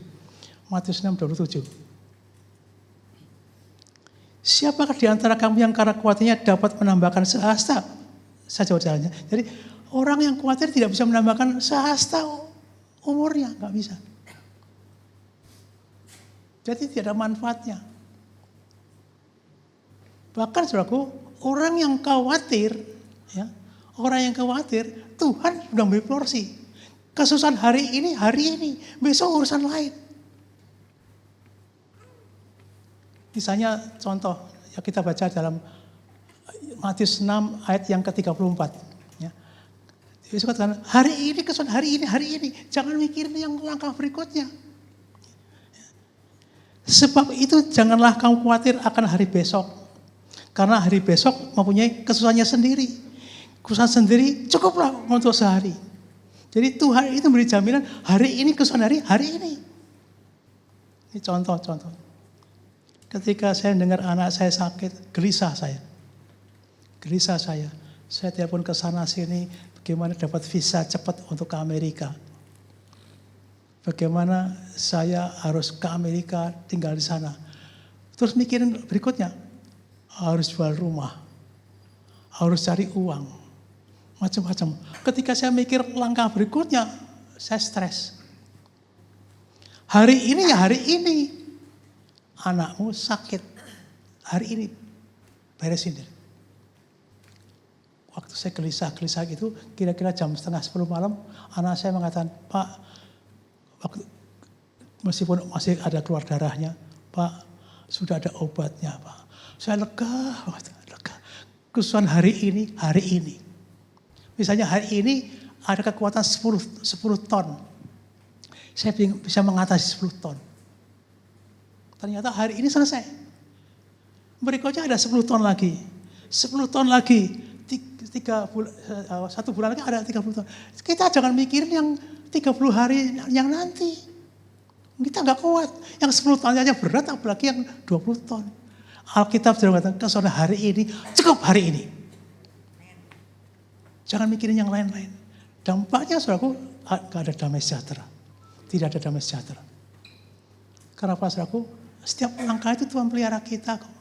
Matius 6 27. Siapakah di antara kamu yang karena khawatirnya dapat menambahkan sehasta saja jalannya? Jadi orang yang khawatir tidak bisa menambahkan sehasta umurnya, nggak bisa. Jadi tidak ada manfaatnya. Bahkan saudaraku, orang yang khawatir, ya, Tuhan sudah memberi porsi. Kesusahan hari ini, besok urusan lain. Misalnya contoh yang kita baca dalam Matius 6 ayat yang ke-34. Ya. Yesus katakan, hari ini kesusahan hari ini. Jangan mikirin yang langkah berikutnya. Sebab itu janganlah kamu khawatir akan hari besok. Karena hari besok mempunyai kesusahannya sendiri. Kesusahan sendiri cukuplah untuk sehari. Jadi Tuhan itu memberi jaminan hari ini kesusahan hari ini. Ini contoh. Ketika saya dengar anak saya sakit, gelisah saya. Saya telepon ke sana sini, bagaimana dapat visa cepat untuk ke Amerika. Bagaimana saya harus ke Amerika, tinggal di sana. Terus mikirin berikutnya, harus jual rumah, harus cari uang, macam-macam. Ketika saya mikir langkah berikutnya, saya stres. Hari ini ya hari ini. Anakmu sakit, hari ini beresin diri. Waktu saya gelisah gitu, kira-kira jam 9:30 malam, anak saya mengatakan, Pak, meskipun masih ada keluar darahnya, Pak, sudah ada obatnya, Pak. Saya lega. Kesusahan hari ini. Misalnya hari ini ada kekuatan 10 ton. Saya bisa mengatasi 10 ton. Ternyata hari ini selesai. Berikutnya ada 10 ton lagi. 10 ton lagi. 1 bulan lagi ada 30 ton. Kita jangan mikirin yang 30 hari yang nanti. Kita nggak kuat. Yang 10 ton aja berat, apalagi yang 20 ton. Alkitab sudah mengatakan, kesusahan hari ini, cukup hari ini. Jangan mikirin yang lain-lain. Dampaknya saudaraku, nggak ada damai sejahtera. Tidak ada damai sejahtera. Kenapa saudaraku? Setiap langkah itu Tuhan pelihara kita kok.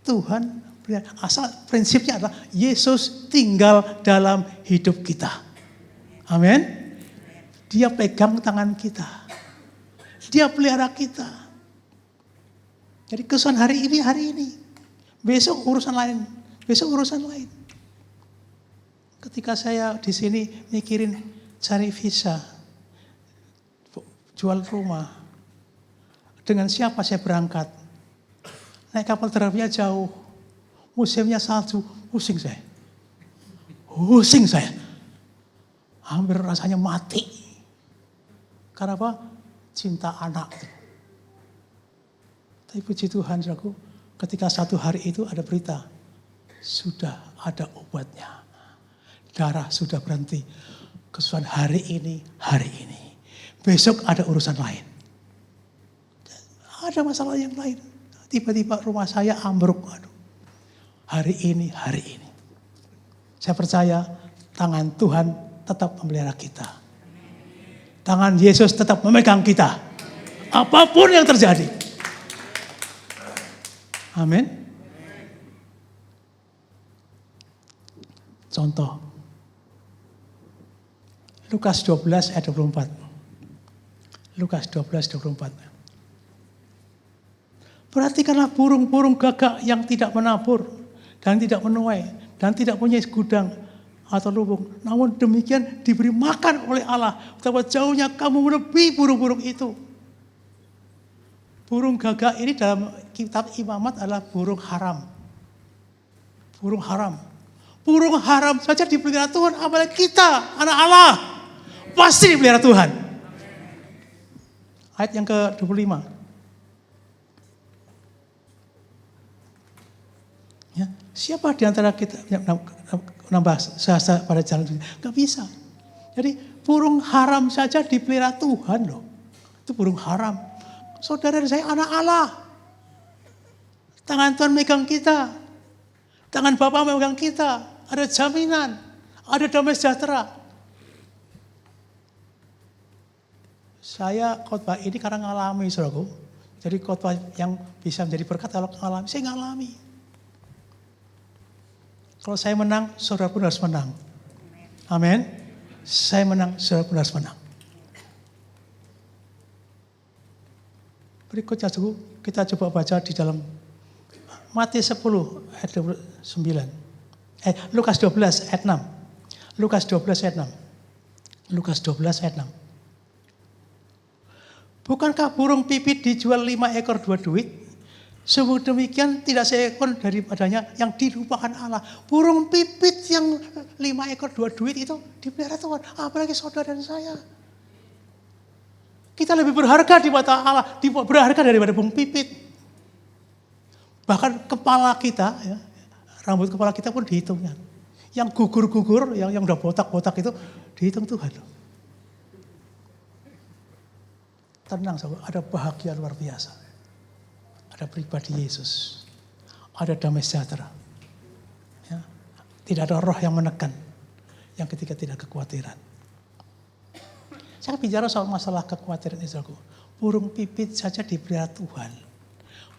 Tuhan pelihara. Asal prinsipnya adalah Yesus tinggal dalam hidup kita. Amin. Dia pegang tangan kita. Dia pelihara kita. Jadi kesusahan hari ini. Besok urusan lain. Ketika saya di sini mikirin cari visa, jual rumah, dengan siapa saya berangkat? Naik kapal terbangnya jauh. Musimnya salju. Pusing saya. Hampir rasanya mati. Karena apa? Cinta anak. Tapi puji Tuhan, saudaraku, ketika satu hari itu ada berita. Sudah ada obatnya. Darah sudah berhenti. Kesusahan hari ini. Besok ada urusan lain. Ada masalah yang lain. Tiba-tiba rumah saya ambruk. Hari ini. Saya percaya tangan Tuhan tetap memelihara kita. Tangan Yesus tetap memegang kita. Apapun yang terjadi. Amin. Contoh. Lukas 12 ayat 24. Lukas 12:24. Perhatikanlah burung-burung gagak yang tidak menabur dan tidak menuai dan tidak punya gudang atau lubung. Namun demikian diberi makan oleh Allah. Betapa jauhnya kamu melebihi burung-burung itu. Burung gagak ini dalam kitab Imamat adalah burung haram. Burung haram saja dipelihara Tuhan. Apalagi kita, anak Allah, pasti dipelihara Tuhan. Ayat yang ke-25. Ya, siapa di antara kita yang nambah sehasta pada jalan dunia? Gak bisa. Jadi burung haram saja dipelihara Tuhan loh. Itu burung haram. Saudara saya anak Allah. Tangan Tuhan megang kita. Tangan Bapa megang kita. Ada jaminan. Ada damai sejahtera. Saya khotbah ini karena ngalami, saudaraku. Jadi khotbah yang bisa menjadi berkat kalau ngalami, saya ngalami. Kalau saya menang, saudara pun harus menang. Amin. Saya menang, saudara pun harus menang. Berikutnya kita coba baca di dalam Matius 10 ayat 29. Lukas 12 ayat 6. Lukas 12 ayat 6. Lukas 12 ayat 6. Bukankah burung pipit dijual 5 ekor 2 duit? Sungguh demikian tidak seekor daripadanya yang dilupakan Allah. Burung pipit yang 5 ekor 2 duit itu dipelihara Tuhan. Apalagi saudara dan saya. Kita lebih berharga di mata Allah, berharga daripada burung pipit. Bahkan kepala kita, ya, rambut kepala kita pun dihitungnya. Yang gugur-gugur, yang udah botak-botak itu dihitung Tuhan. Tenang saudara, ada bahagia luar biasa. Ada pribadi Yesus. Ada damai sejahtera. Ya. Tidak ada roh yang menekan. Yang ketiga tidak kekhawatiran. Saya bicara soal masalah kekhawatiran Israelku. Burung pipit saja dipelihara Tuhan.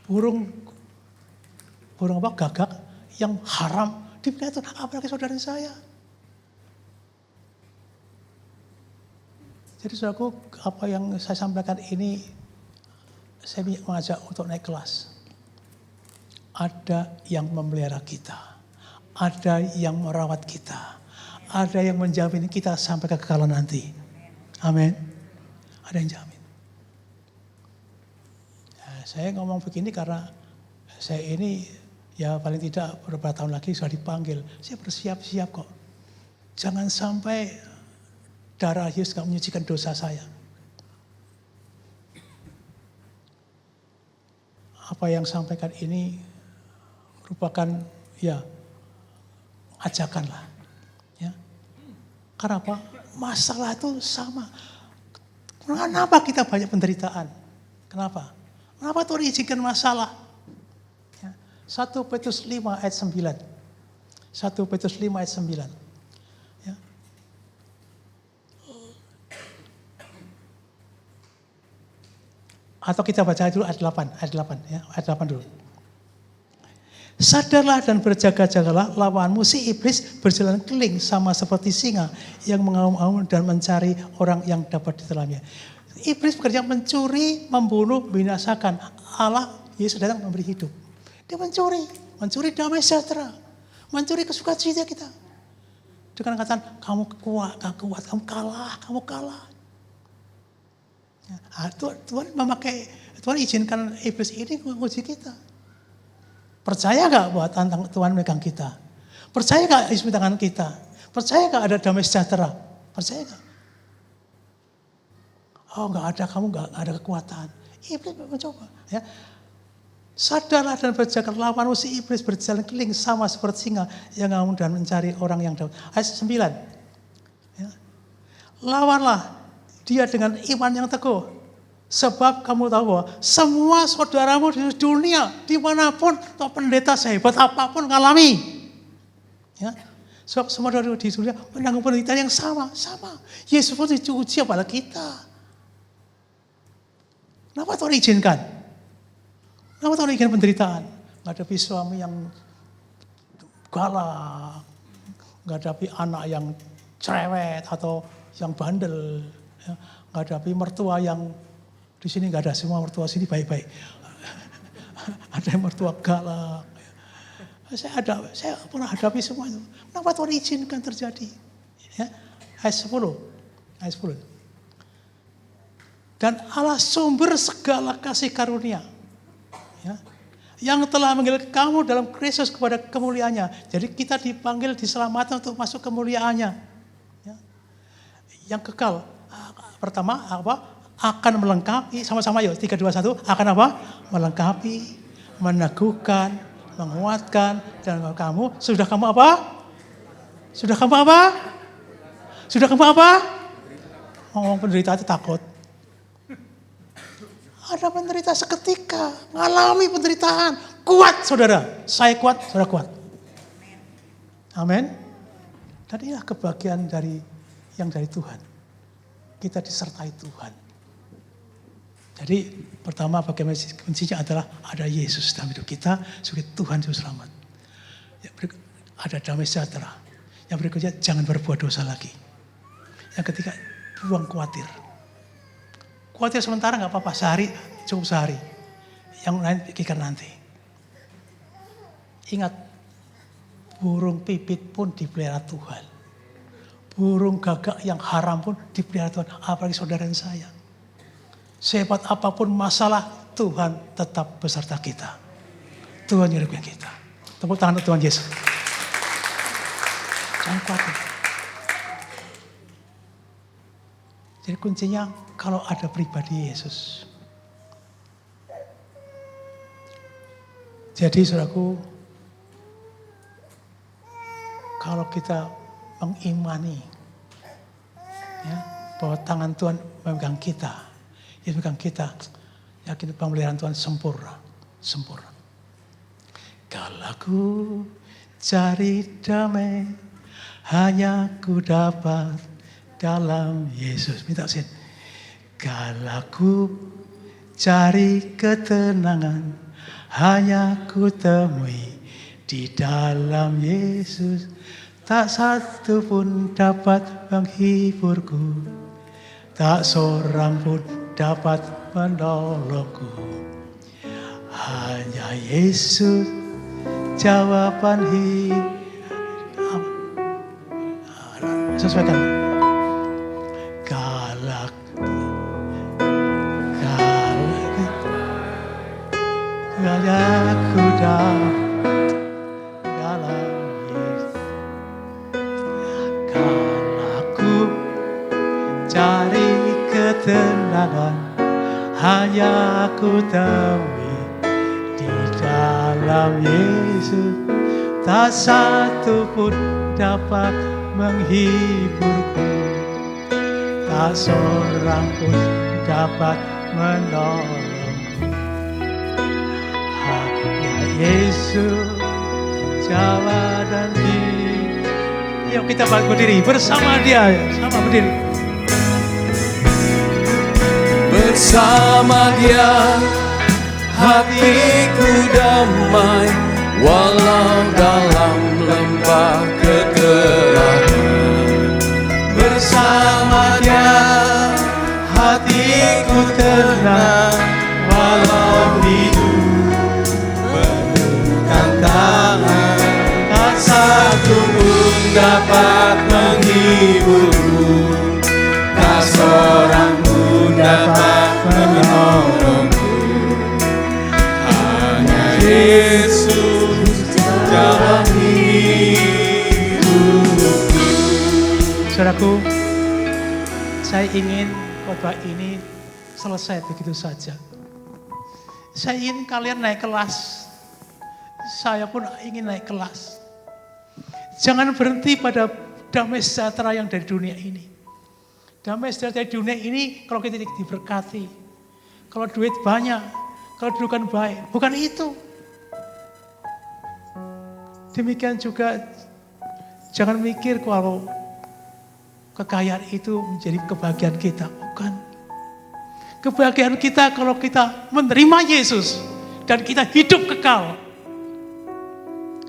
Burung apa? Gagak yang haram dipelihara Tuhan. Apalagi saudara saya. Jadi saudaraku, apa yang saya sampaikan ini, saya mengajak untuk naik kelas. Ada yang memelihara kita. Ada yang merawat kita. Ada yang menjamin kita sampai kekekalan nanti. Amin. Ada yang jamin. Ya, saya ngomong begini karena saya ini ya paling tidak beberapa tahun lagi sudah dipanggil. Saya bersiap-siap kok. Jangan sampai darah Yesus gak menyucikan dosa saya. Apa yang sampaikan ini merupakan ya ajakan lah. Ya. Karena apa? Masalah itu sama. Kenapa kita banyak penderitaan? Kenapa? Kenapa Tuhan izinkan masalah? Ya. 1 Petrus 5 ayat 9. 1 Petrus 5 ayat 9. Atau kita baca dulu ayat 8 ya, ayat 8 dulu. Sadarlah dan berjaga-jagalah, lawanmu si iblis berjalan keliling sama seperti singa yang mengaum-aum dan mencari orang yang dapat ditelannya. Iblis bekerja mencuri, membunuh, binasakan. Allah, Yesus datang memberi hidup. Dia mencuri damai sejahtera, mencuri kesukacita kita. Dengan kata, kamu kuat, kamu kalah. Ya, Tuhan izinkan iblis ini menguji kita. Percaya gak buat Tuhan megang kita? Percaya gak Yesus tangan kita? Percaya gak ada damai sejahtera? Percaya gak? Oh gak ada, kamu gak ada kekuatan. Iblis mencoba. Ya. Sadarlah dan berjaga, lawanmu si iblis berjalan keliling sama seperti singa yang ngaum dan mencari orang yang dapat. Ayat 9. Ya. Lawanlah dia dengan iman yang teguh. Sebab kamu tahu bahwa semua saudaramu di dunia, dimanapun, atau pendeta sehebat apapun ngalami. Ya. Sebab semua saudara di dunia menanggung penderitaan yang sama. Yesus pun diuji pada kita. Kenapa Tuhan izinkan? Kenapa Tuhan izinkan penderitaan? Menghadapi suami yang galak, menghadapi anak yang cerewet atau yang bandel, ya. Menghadapi mertua yang di sini nggak ada, semua mertua sini baik-baik. Ada yang mertua galak. Saya pernah hadapi semua itu. Kenapa Tuhan izinkan terjadi? Ya. Ayat 10. Dan Allah sumber segala kasih karunia. Ya. Yang telah mengikat kamu dalam Kristus kepada kemuliaannya. Jadi kita dipanggil, diselamatkan untuk masuk kemuliaannya. Ya. Yang kekal. Pertama apa? Akan melengkapi, sama-sama yuk, 3, 2, 1, akan apa? Melengkapi, meneguhkan, menguatkan, dan kamu, sudah kamu apa? Ngomong penderitaan itu takut. Ada penderita seketika, ngalami penderitaan, kuat saudara, saya kuat, saudara kuat. Amin. Dan inilah kebahagiaan dari Tuhan. Kita disertai Tuhan. Jadi pertama bagaimana kuncinya adalah ada Yesus dalam hidup kita sebagai Tuhan Juru Selamat. Ada damai sejahtera. Yang berikutnya jangan berbuat dosa lagi. Yang ketiga buang khawatir. Khawatir sementara nggak apa-apa, sehari cukup sehari. Yang lain pikirkan nanti. Ingat, burung pipit pun dipelihara Tuhan. Burung gagak yang haram pun dipelihara Tuhan. Apalagi saudara dan saya. Sehebat apapun masalah, Tuhan tetap beserta kita. Tuhan menyertai kita. Tepuk tangan untuk Tuhan Yesus. Jangan khawatir. Jadi kuncinya kalau ada pribadi Yesus. Jadi saudaraku, kalau kita mengimani ya, bahwa tangan Tuhan memegang kita, Yesus memegang kita, yakin pemeliharaan Tuhan sempurna, sempurna. Kalau aku cari damai, hanya ku dapat dalam Yesus. Minta sin. Kalau aku cari ketenangan, hanya ku temui di dalam Yesus. Tak satu pun dapat menghiburku, tak seorang pun dapat menolongku. Hanya Yesus jawaban hidup. Sesuaikan. Galak aku dalam Yesus. Kalau aku cari ketenangan, hanya aku temui di dalam Yesus. Tak satu pun dapat menghiburku, tak seorang pun dapat menolongku. Hanya Yesus jalan dan hidup. Yuk kita berdiri bersama Dia, sama berdiri. Bersama Dia hatiku damai, walau dalam lembah kegelapan. Bersama Dia hatiku tenang, walau hidup penuh tantangan. Tak satu pun dapat menghiburku, tak seorang pun dapat menolongku. Hanya Yesus jalan hidupku. Saudaraku, saya ingin khotbah ini selesai begitu saja. Saya ingin kalian naik kelas. Saya pun ingin naik kelas. Jangan berhenti pada damai sejahtera yang dari dunia ini. Damai sejahtera dari dunia ini kalau kita diberkati. Kalau duit banyak, kalau kedudukan baik. Bukan itu. Demikian juga jangan mikir kalau kekayaan itu menjadi kebahagiaan kita. Bukan. Kebahagiaan kita kalau kita menerima Yesus dan kita hidup kekal.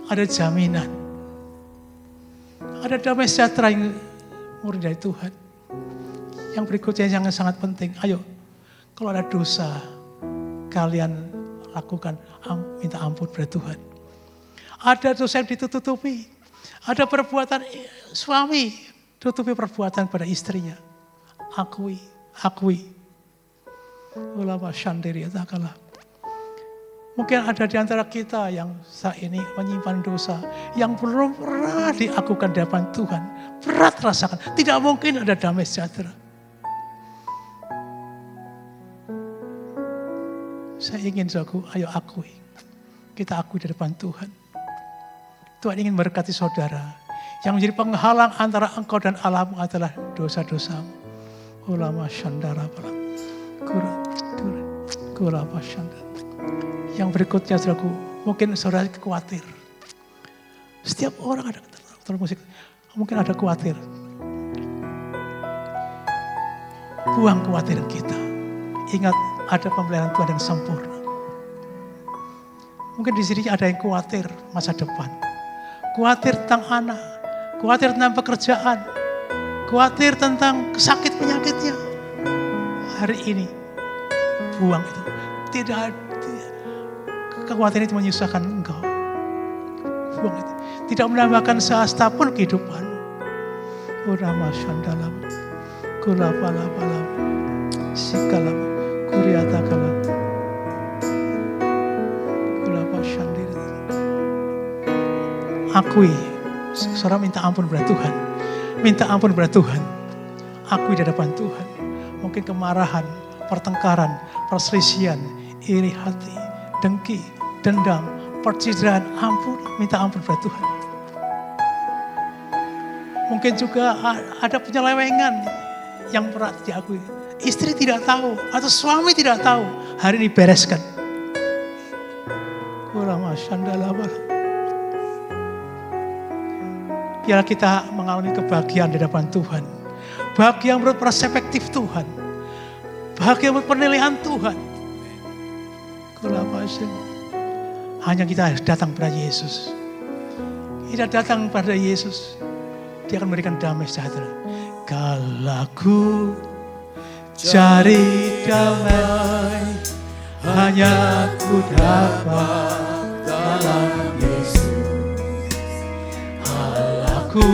Ada jaminan. Ada damai sejahtera yang murni dari Tuhan. Yang berikutnya yang sangat penting. Ayo, kalau ada dosa, kalian lakukan minta ampun pada Tuhan. Ada dosa yang ditutupi. Ada perbuatan suami tutupi perbuatan pada istrinya. Akui. Ulama syandiri atakalah. Mungkin ada di antara kita yang saat ini menyimpan dosa yang belum pernah diakukan di hadapan Tuhan. Berat rasakan. Tidak mungkin ada damai sejahtera. Saya ingin saudaraku, ayo akui. Kita akui di depan Tuhan. Tuhan ingin memberkati saudara. Yang menjadi penghalang antara engkau dan Allahmu adalah dosa-dosamu. Ulama syandara pala. Kurapa syandara. Yang berikutnya saudaraku, mungkin saudara khawatir. Setiap orang ada musik, mungkin ada khawatir. Buang kekhawatiran kita. Ingat, ada pemeliharaan Tuhan yang sempurna. Mungkin di sini ada yang khawatir masa depan. Khawatir tentang anak, khawatir tentang pekerjaan, khawatir tentang sakit penyakitnya. Hari ini, buang itu. Tidak, kekhawatiran itu menyusahkan engkau. Buang itu. Tidak menambahkan sehasta pun kehidupan. Urama shandalam, kulapalapalam, sikalam, kuriatakalam, kulapa shandir. Akui, saudara minta ampun kepada Tuhan. Minta ampun kepada Tuhan. Akui di hadapan Tuhan. Mungkin kemarahan, pertengkaran, perselisihan, iri hati, dengki, dendam, percitraan, ampun, minta ampun kepada Tuhan. Mungkin juga ada penyelewengan yang berat diakui. Istri tidak tahu atau suami tidak tahu. Hari ini bereskan. Biar kita mengalami kebahagiaan di hadapan Tuhan. Bahagia menurut perspektif Tuhan. Bahagia menurut penilaian Tuhan. Hanya kita harus datang pada Yesus. Kita datang pada Yesus. Dia akan memberikan damai sejahtera. Kalau ku cari damai, hanya ku dapat dalam Yesus. Kalau ku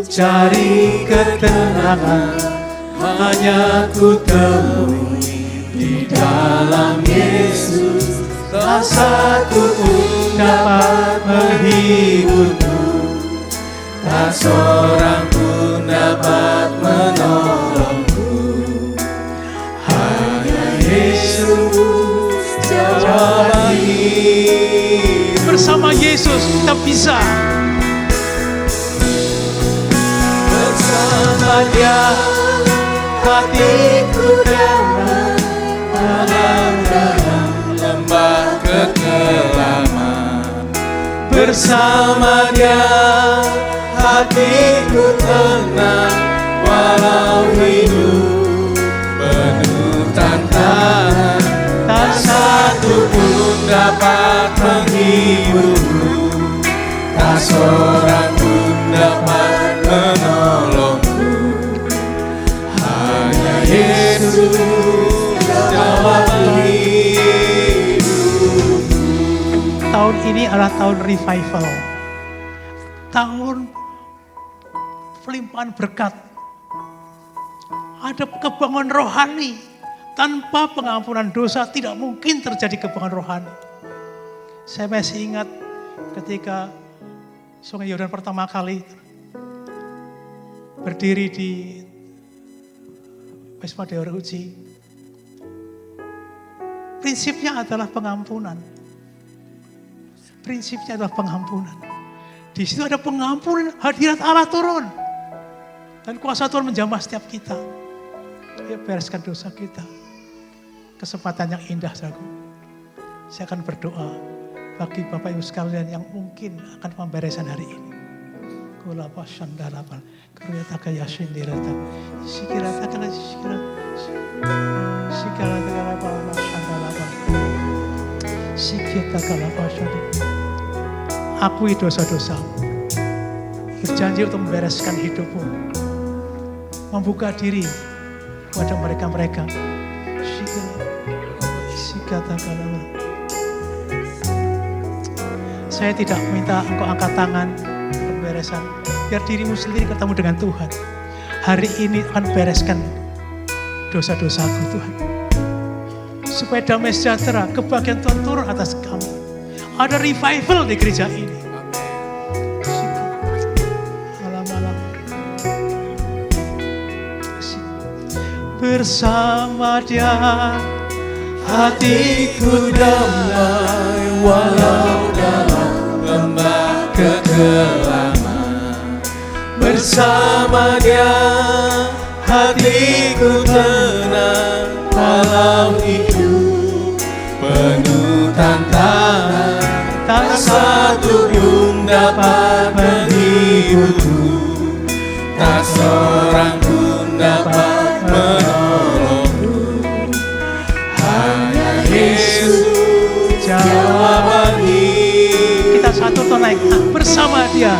cari ketenangan, hanya ku temui di dalam Yesus. Tak satu pun dapat menghiburku. Tak seorang pun dapat menolongku. Hanya Yesus jalan hidup. Bersama Yesus kita bisa. Bersama Dia hatiku damai. Dalam lembah kekelaman. Bersama Dia hatiku tenang, walau hidup penuh tantangan. Tak satu pun dapat menghiburku. Tak seorang pun dapat menolongku. Hanya Yesus jalan hidupku. Tahun ini adalah tahun revival. Tahun pelimpahan berkat. Ada kebangunan rohani. Tanpa pengampunan dosa tidak mungkin terjadi kebangunan rohani. Saya masih ingat ketika Sungai Yordan pertama kali berdiri di Wisma Dewa Uji. Prinsipnya adalah pengampunan. Prinsipnya adalah pengampunan. Di situ ada pengampunan, hadirat Allah turun. Dan kuasa Tuhan menjamah setiap kita. Ayo bereskan dosa kita. Kesempatan yang indah, saudaraku. Saya akan berdoa bagi Bapak Ibu sekalian yang mungkin akan pemberesan hari ini. Kulapa shandalapal, kuriyataka yashindirata, sikirataka sikarataka shandalapal, sikitaka lapa shandalapal. Akui dosa-dosa. Berjanji untuk membereskan hidupmu. Membuka diri kepada mereka-mereka. Saya tidak minta engkau angkat tangan pemberesan. Biar dirimu sendiri ketemu dengan Tuhan. Hari ini akan bereskan dosa-dosaku Tuhan. Supaya damai sejahtera, kebahagiaan Tuhan turun atas kami. Ada revival di gereja ini. Malam-malam. Bersama Dia hatiku damai, walau dalam lembah kekelaman. Bersama Dia hatiku tenang, walau hidup penuh tantangan. Tak satu pun dapat menghiburku. Tak seorang pun dapat menolongku. Dia.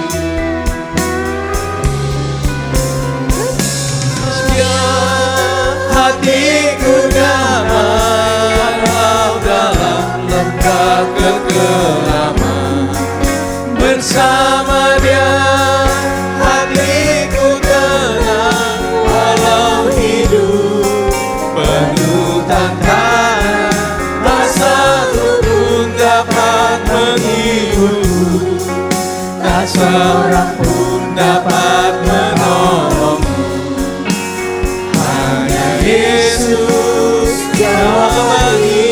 Hatiku damai walau dalam lembah kekelaman. Bersama Dia hatiku tenang walau hidup penuh tantangan. Tak satu pun dapat menghiburku, tak seorang pun dapat menolongku. Hanya Yesus jawabannya.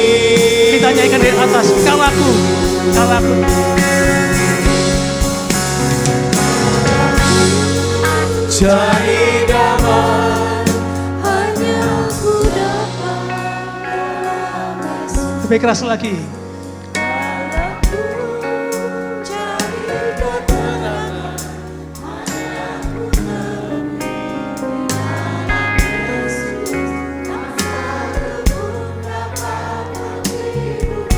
Kita nyanyikan dari atas, Kalaku, Kalaku. Cari damai hanya ku dapat dalam Yesus. Lebih keras lagi. Aku cari ketenangan hanya ku temui dalam Yesus. Tak satu pun dapat menghiburku,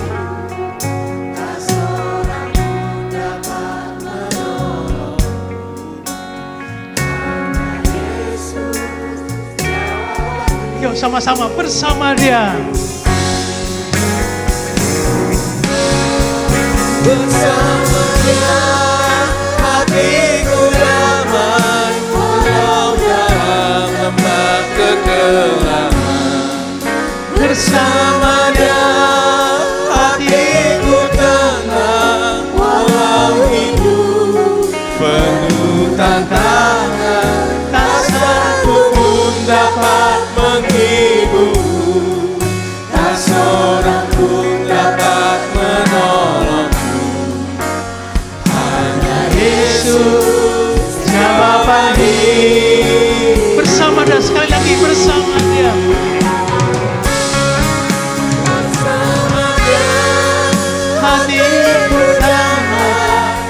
tak seorang pun dapat menolongku. Hanya Yesus jawabannya. Yuk sama-sama bersama Dia. bersama Dia hatiku damai walau dalam lembah kekelaman. Bersama Dia hatiku tenang walau hidup penuh tantangan. Tak satu pun dapat menghiburku, tak seorang pun dapat menolongku. Hanya Yesus jawaban hidup. Bersama Dia, sekali lagi bersama Dia. Bersama Dia hatiku damai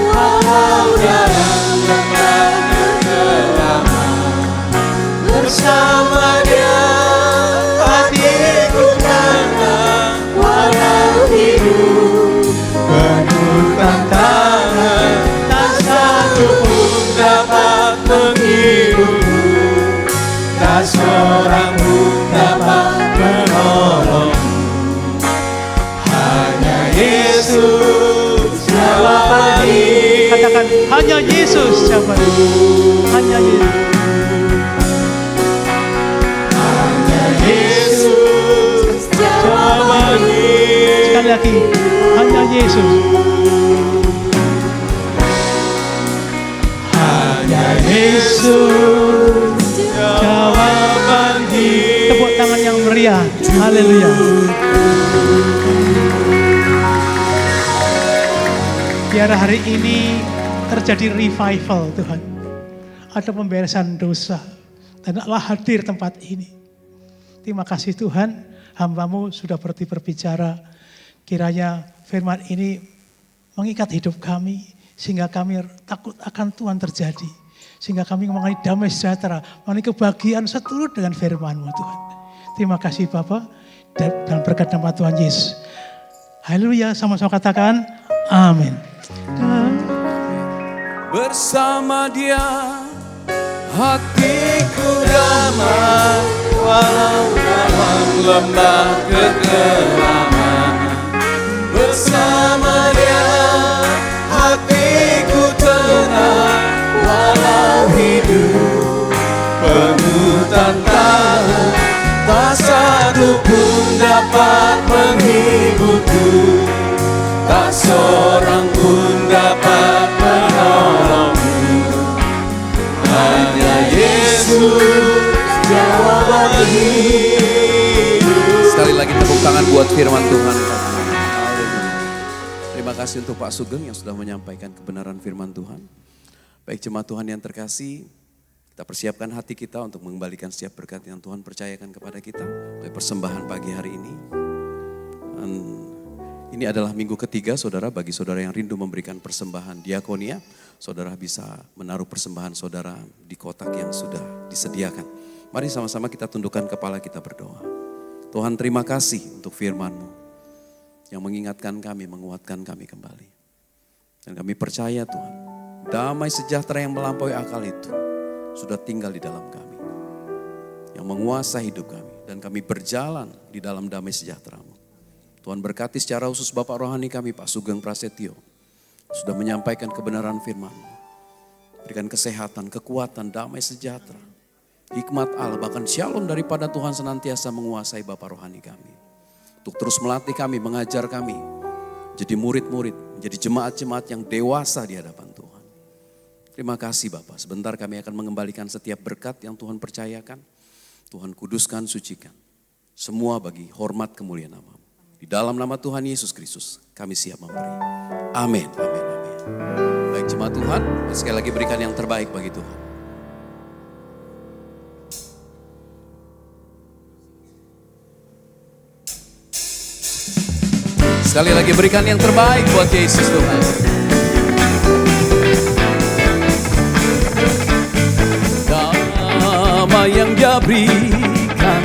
walau dalam lembah kekelaman. Bersama Dia hatiku tenang walau hidup penuh tantangan. Tak satu pun dapat menghiburku, tak seorang pun dapat menolongku. Hanya Yesus jawabannya. Katakan, hanya Yesus jawabannya. Hanya Yesus. Hanya Yesus jawabannya. Sekali lagi, hanya Yesus. Hanya Yesus jawaban hidup. Tepuk tangan yang meriah. Haleluya. Biar hari ini terjadi revival Tuhan. Ada pemberesan dosa. Dan Allah hadir tempat ini. Terima kasih Tuhan. Hamba-Mu sudah berbicara. Kiranya firman ini mengikat hidup kami. Sehingga kami takut akan Tuhan terjadi. Sehingga kami mengalami damai sejahtera. Mengalami kebahagiaan seturut dengan firman-Mu Tuhan. Terima kasih Bapa. Dan berkat nama Tuhan Yesus. Haleluya. Sama-sama katakan amin. Bersama Dia Hatiku damai walau dalam lembah kekelaman. Bersama Dia hatiku tenang walau hidup penuh tantangan. Tak satu pun dapat menghiburku, tak seorang pun dapat menolongku. Hanya Yesus jawaban hidup. Sekali lagi tepuk tangan buat firman Tuhan. Terima kasih untuk Pak Sugeng yang sudah menyampaikan kebenaran firman Tuhan. Baik jemaat Tuhan yang terkasih, kita persiapkan hati kita untuk mengembalikan setiap berkat yang Tuhan percayakan kepada kita. Oleh persembahan pagi hari ini. Dan ini adalah minggu ketiga saudara, bagi saudara yang rindu memberikan persembahan diakonia. Saudara bisa menaruh persembahan saudara di kotak yang sudah disediakan. Mari sama-sama kita tundukkan kepala, kita berdoa. Tuhan, terima kasih untuk firman-Mu yang mengingatkan kami, menguatkan kami kembali. Dan kami percaya Tuhan, damai sejahtera yang melampaui akal itu sudah tinggal di dalam kami. Yang menguasai hidup kami. Dan kami berjalan di dalam damai sejahtera-Mu. Tuhan berkati secara khusus Bapak rohani kami, Pak Sugeng Prasetyo. Sudah menyampaikan kebenaran firman-Mu. Berikan kesehatan, kekuatan, damai sejahtera. Hikmat Allah, bahkan shalom daripada Tuhan senantiasa menguasai Bapak rohani kami. Untuk terus melatih kami, mengajar kami. Jadi murid-murid, menjadi jemaat-jemaat yang dewasa di hadapan Tuhan. Terima kasih Bapak, sebentar kami akan mengembalikan setiap berkat yang Tuhan percayakan. Tuhan kuduskan, sucikan. Semua bagi hormat kemuliaan nama-Mu. Di dalam nama Tuhan Yesus Kristus, kami siap memberi. Amin, amin, amin. Baik jemaat Tuhan, sekali lagi berikan yang terbaik bagi Tuhan. Sekali lagi berikan yang terbaik buat Yesus Tuhan. Damai yang Dia berikan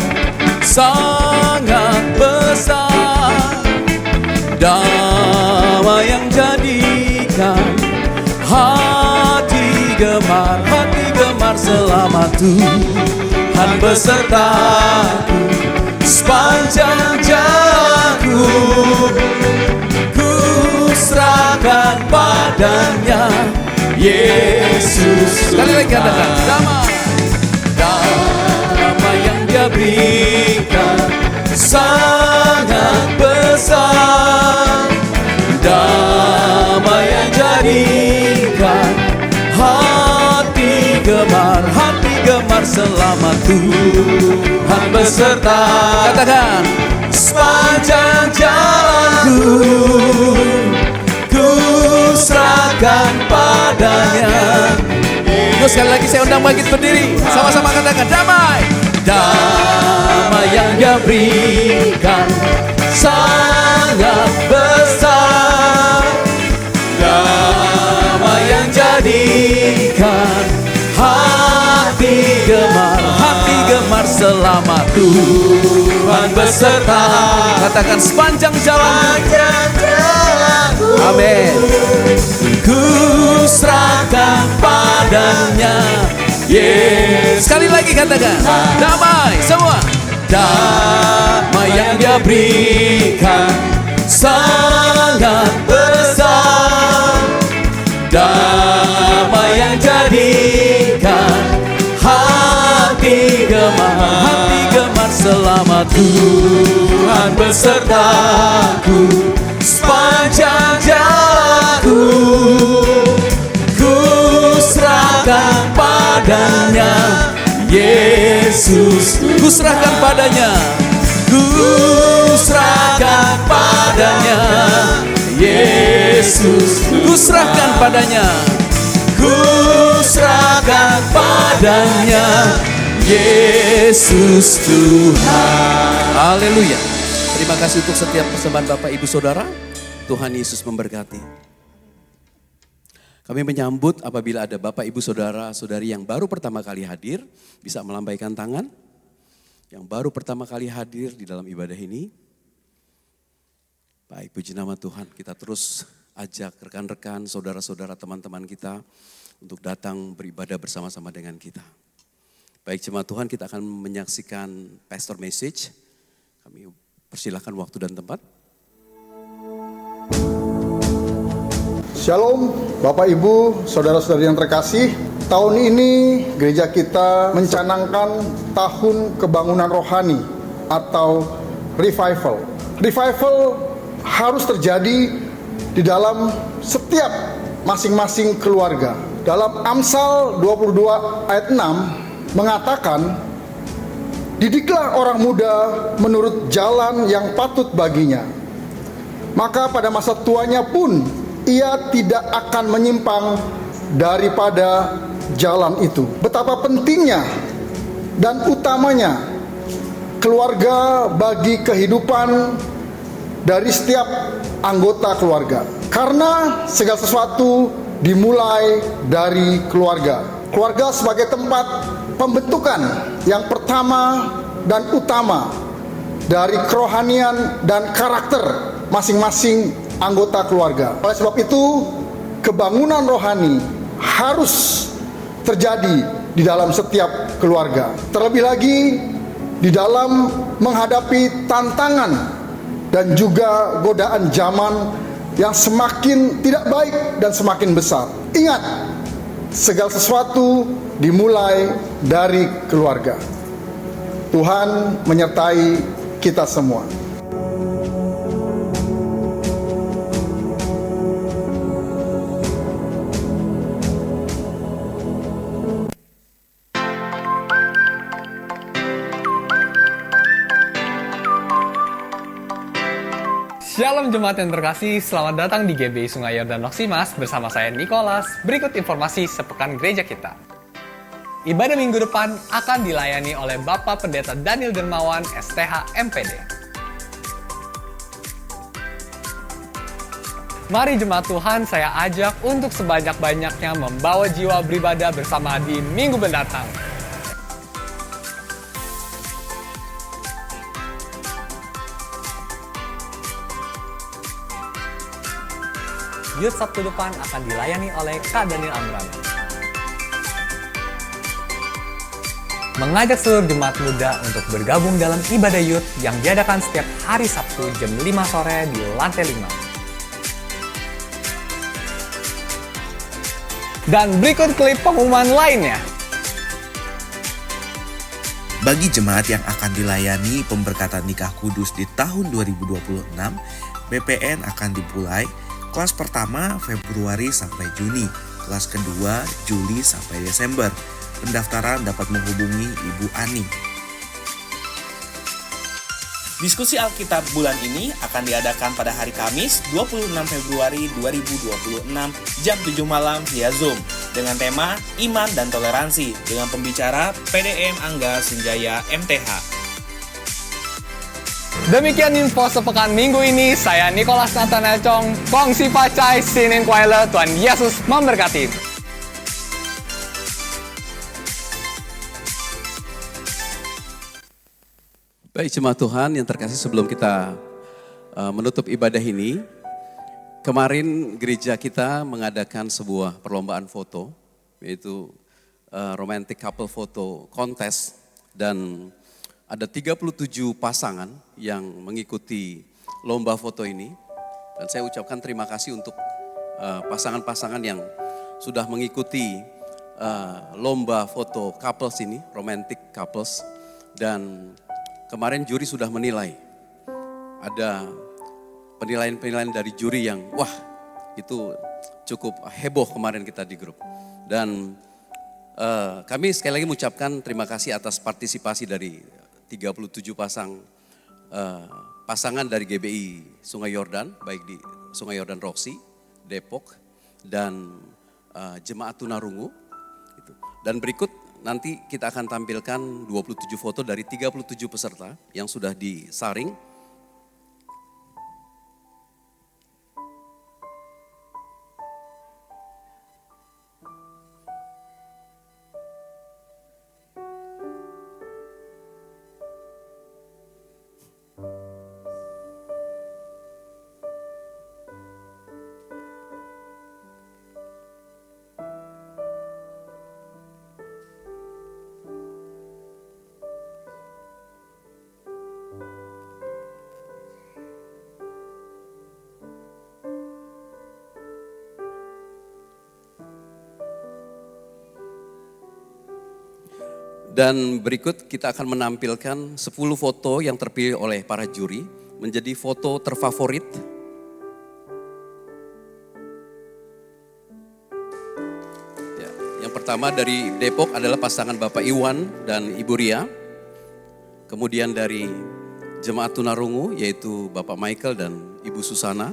sangat besar. Damai yang jadikan hati gemar selama Tuhan besertaku sepanjang jalanku. Ku serahkan padanya Yesus. Sekali lagi katakan damai yang Dia berikan sangat besar. Damai yang jadikan hati gemar selama Tuhan beserta. Katakan sepanjang jalanku ku serahkan padanya. Terus sekali lagi saya undang bangkit berdiri. Sama-sama katakan damai. Damai yang Dia berikan sangat besar. Damai yang jadikan hati gemar selama Tuhan beserta. Katakan sepanjang jalan. Amin. Ku serahkan padanya Yesus. Sekali lagi katakan damai semua. Damai yang Dia berikan sangat besar. Damai yang jadikan hati gemar selama Tuhan besertaku sepanjang jalanku. Ku serahkan padanya Yesus. Ku serahkan padanya. Ku serahkan padanya Yesus. Ku serahkan padanya. Ku serahkan padanya Yesus Tuhan. Haleluya. Terima kasih untuk setiap persembahan Bapak Ibu Saudara. Tuhan Yesus memberkati. Kami menyambut apabila ada Bapak Ibu Saudara Saudari yang baru pertama kali hadir, bisa melambaikan tangan. Yang baru pertama kali hadir di dalam ibadah ini. Baik, puji nama Tuhan. Kita terus ajak rekan-rekan, saudara-saudara, teman-teman kita untuk datang beribadah bersama-sama dengan kita. Baik jemaat Tuhan, kita akan menyaksikan pastor message. Kami persilahkan waktu dan tempat. Shalom Bapak Ibu, saudara-saudari yang terkasih. Tahun ini gereja kita mencanangkan tahun kebangunan rohani atau revival. Revival harus terjadi di dalam setiap masing-masing keluarga. Dalam Amsal 22 ayat 6 mengatakan, didiklah orang muda menurut jalan yang patut baginya. Maka pada masa tuanya pun ia tidak akan menyimpang daripada jalan itu. Betapa pentingnya dan utamanya keluarga bagi kehidupan dari setiap anggota keluarga. Karena segala sesuatu dimulai dari keluarga. Keluarga sebagai tempat pembentukan yang pertama dan utama dari kerohanian dan karakter masing-masing anggota keluarga. Oleh sebab itu, kebangunan rohani harus terjadi di dalam setiap keluarga. Terlebih lagi di dalam menghadapi tantangan dan juga godaan zaman yang semakin tidak baik dan semakin besar. Ingat, segala sesuatu dimulai dari keluarga. Tuhan menyertai kita semua. Shalom jemaat yang terkasih, selamat datang di GBI Sungai Yordan Roksimas bersama saya Nicholas. Berikut informasi sepekan gereja kita. Ibadah minggu depan akan dilayani oleh Bapak Pendeta Daniel Dermawan, STH MPD. Mari jemaat Tuhan, saya ajak untuk sebanyak-banyaknya membawa jiwa beribadah bersama di minggu mendatang. Youth Sabtu depan akan dilayani oleh Kak Daniel Amran. Mengajak seluruh jemaat muda untuk bergabung dalam ibadah youth yang diadakan setiap hari Sabtu jam 5 sore di lantai 5. Dan berikut klip pengumuman lainnya. Bagi jemaat yang akan dilayani pemberkatan nikah kudus di tahun 2026, BPN akan dimulai kelas pertama Februari sampai Juni, kelas kedua Juli sampai Desember. Pendaftaran dapat menghubungi Ibu Ani. Diskusi Alkitab bulan ini akan diadakan pada hari Kamis 26 Februari 2026 jam 7 malam via Zoom dengan tema Iman dan Toleransi dengan pembicara PDM Angga Senjaya MTH. Demikian info sepekan minggu ini. Saya Nicholas Nathanael Chong, Kongsi Pacai, Sinin Kuala. Tuhan Yesus memberkati. Baik jemaat Tuhan yang terkasih, sebelum kita menutup ibadah ini, kemarin gereja kita mengadakan sebuah perlombaan foto, yaitu romantic couple photo contest, dan ada 37 pasangan yang mengikuti lomba foto ini. Dan saya ucapkan terima kasih untuk pasangan-pasangan yang sudah mengikuti lomba foto couples ini, romantic couples. Dan kemarin juri sudah menilai. Ada penilaian-penilaian dari juri yang wah, itu cukup heboh kemarin kita di grup. Dan kami sekali lagi mengucapkan terima kasih atas partisipasi dari 37 pasangan dari GBI Sungai Yordan, baik di Sungai Yordan Roksi, Depok, dan Jemaat Tunarungu. Dan berikut nanti kita akan tampilkan 27 foto dari 37 peserta yang sudah disaring. Dan berikut kita akan menampilkan 10 foto yang terpilih oleh para juri menjadi foto terfavorit. Ya, yang pertama dari Depok adalah pasangan Bapak Iwan dan Ibu Ria. Kemudian dari Jemaat Tunarungu yaitu Bapak Michael dan Ibu Susana.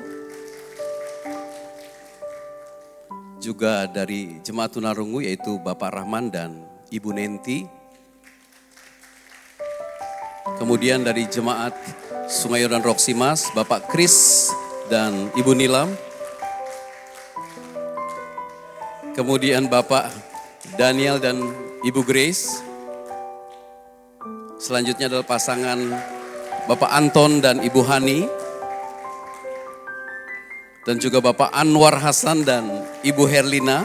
Juga dari Jemaat Tunarungu yaitu Bapak Rahman dan Ibu Nenti. Kemudian dari Jemaat Sungai Yordan Roksimas, Bapak Kris dan Ibu Nilam. Kemudian Bapak Daniel dan Ibu Grace. Selanjutnya adalah pasangan Bapak Anton dan Ibu Hani. Dan juga Bapak Anwar Hasan dan Ibu Herlina.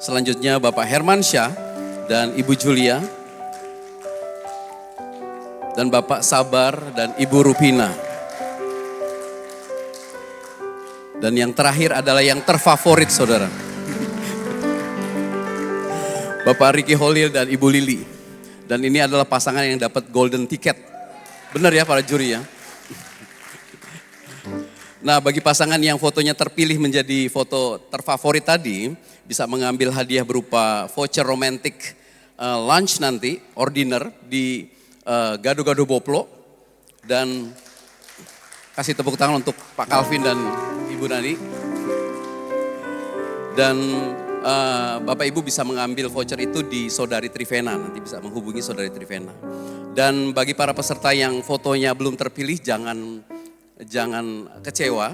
Selanjutnya Bapak Hermansyah dan Ibu Julia. Dan Bapak Sabar dan Ibu Rupina. Dan yang terakhir adalah yang terfavorit saudara. Bapak Ricky Holil dan Ibu Lili. Dan ini adalah pasangan yang dapat golden ticket. Benar ya para juri ya? Nah bagi pasangan yang fotonya terpilih menjadi foto terfavorit tadi, bisa mengambil hadiah berupa voucher romantic lunch nanti, or dinner di Gado-Gado Boplo. Dan kasih tepuk tangan untuk Pak Calvin dan Ibu Nani. Dan Bapak Ibu bisa mengambil voucher itu di Saudari Trivena, nanti bisa menghubungi Saudari Trivena. Dan bagi para peserta yang fotonya belum terpilih, jangan kecewa,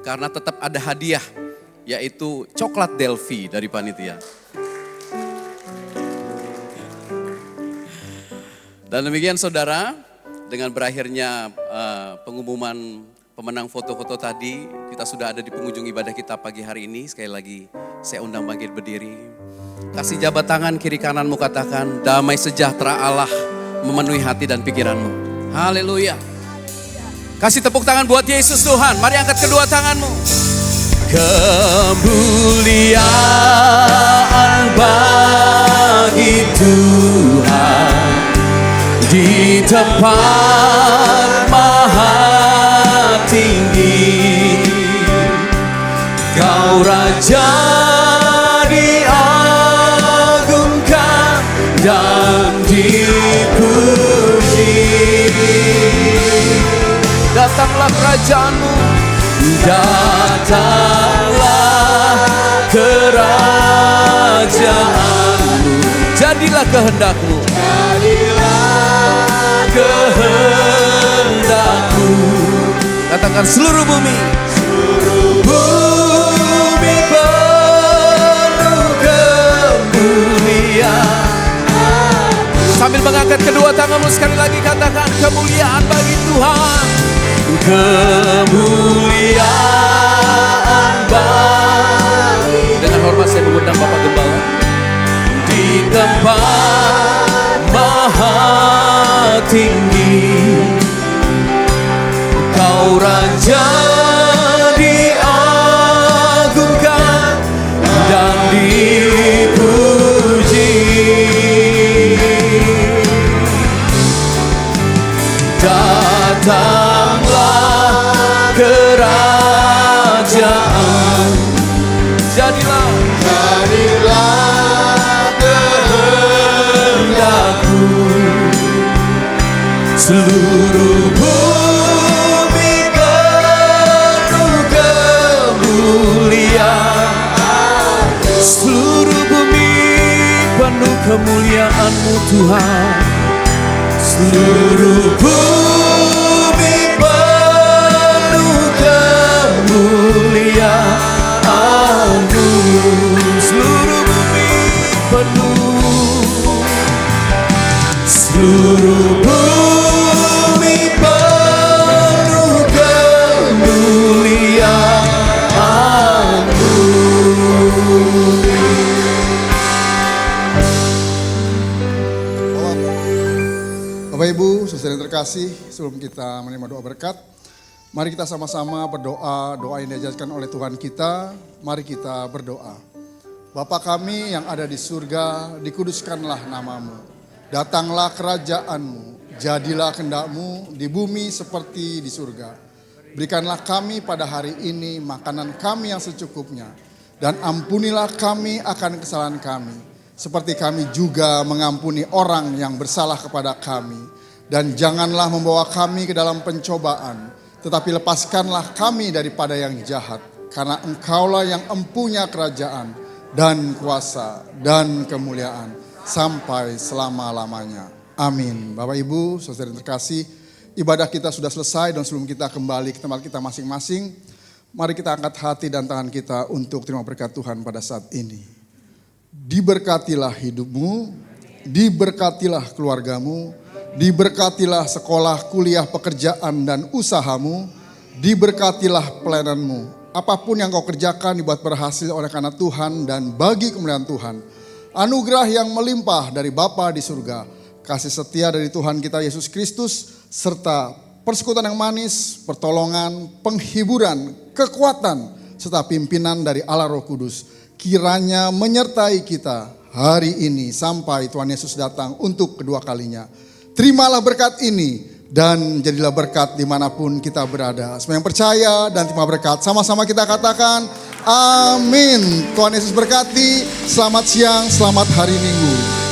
karena tetap ada hadiah, yaitu coklat Delphi dari panitia. Dan demikian saudara, dengan berakhirnya pengumuman pemenang foto-foto tadi, kita sudah ada di penghujung ibadah kita pagi hari ini. Sekali lagi saya undang bangkit berdiri. Kasih jabat tangan kiri kananmu, katakan damai sejahtera Allah memenuhi hati dan pikiranmu. Haleluya. Kasih tepuk tangan buat Yesus Tuhan. Mari angkat kedua tanganmu. Kemuliaan bagi Tuhan di tempat maha tinggi. Kau Raja diagungkan dan dipuji. Datanglah kerajaanmu, datanglah kerajaanmu. Jadilah kehendakmu, jadilah kehendakmu. Katakan seluruh bumi, seluruh bumi penuh kemuliaan. Sambil mengangkat kedua tanganmu sekali lagi katakan kemuliaan bagi Tuhan. Kemuliaan bagi. Dengan hormat saya mengundang Bapak Gembala. Di tempat maha tinggi, Kau Raja diagungkan dan dipuji. Datanglah kerajaan, jadilah kehendakmu. Seluruh bumi penuh kemuliaan. Seluruh bumi penuh kemuliaan-Mu Tuhan. Seluruh bumi penuh kemuliaan-Mu. Seluruh bumi penuh. Seluruh bumi penuh kemuliaan-Mu. Bapak Ibu, saudara yang terkasih, sebelum kita menerima doa berkat, mari kita sama-sama berdoa, doa yang diajarkan oleh Tuhan kita. Mari kita berdoa. Bapa kami yang ada di surga, dikuduskanlah namamu. Datanglah kerajaan-Mu, jadilah kehendak-Mu di bumi seperti di surga. Berikanlah kami pada hari ini makanan kami yang secukupnya, dan ampunilah kami akan kesalahan kami, seperti kami juga mengampuni orang yang bersalah kepada kami. Dan janganlah membawa kami ke dalam pencobaan, tetapi lepaskanlah kami daripada yang jahat. Karena Engkaulah yang empunya kerajaan dan kuasa dan kemuliaan sampai selama-lamanya. Amin. Bapak Ibu, saudara yang terkasih, ibadah kita sudah selesai dan sebelum kita kembali ke tempat kita masing-masing, mari kita angkat hati dan tangan kita untuk terima berkat Tuhan pada saat ini. Diberkatilah hidupmu, diberkatilah keluargamu, diberkatilah sekolah, kuliah, pekerjaan dan usahamu, diberkatilah pelayananmu. apapun yang kau kerjakan dibuat berhasil oleh karena Tuhan dan bagi kemuliaan Tuhan. Anugerah yang melimpah dari Bapa di surga, kasih setia dari Tuhan kita Yesus Kristus, serta persekutuan yang manis, pertolongan, penghiburan, kekuatan, serta pimpinan dari Allah Roh Kudus, kiranya menyertai kita hari ini sampai Tuhan Yesus datang untuk kedua kalinya. Terimalah berkat ini dan jadilah berkat dimanapun kita berada. Semua yang percaya dan terima berkat, sama-sama kita katakan amin. Tuhan Yesus berkati. Selamat siang, selamat hari Minggu.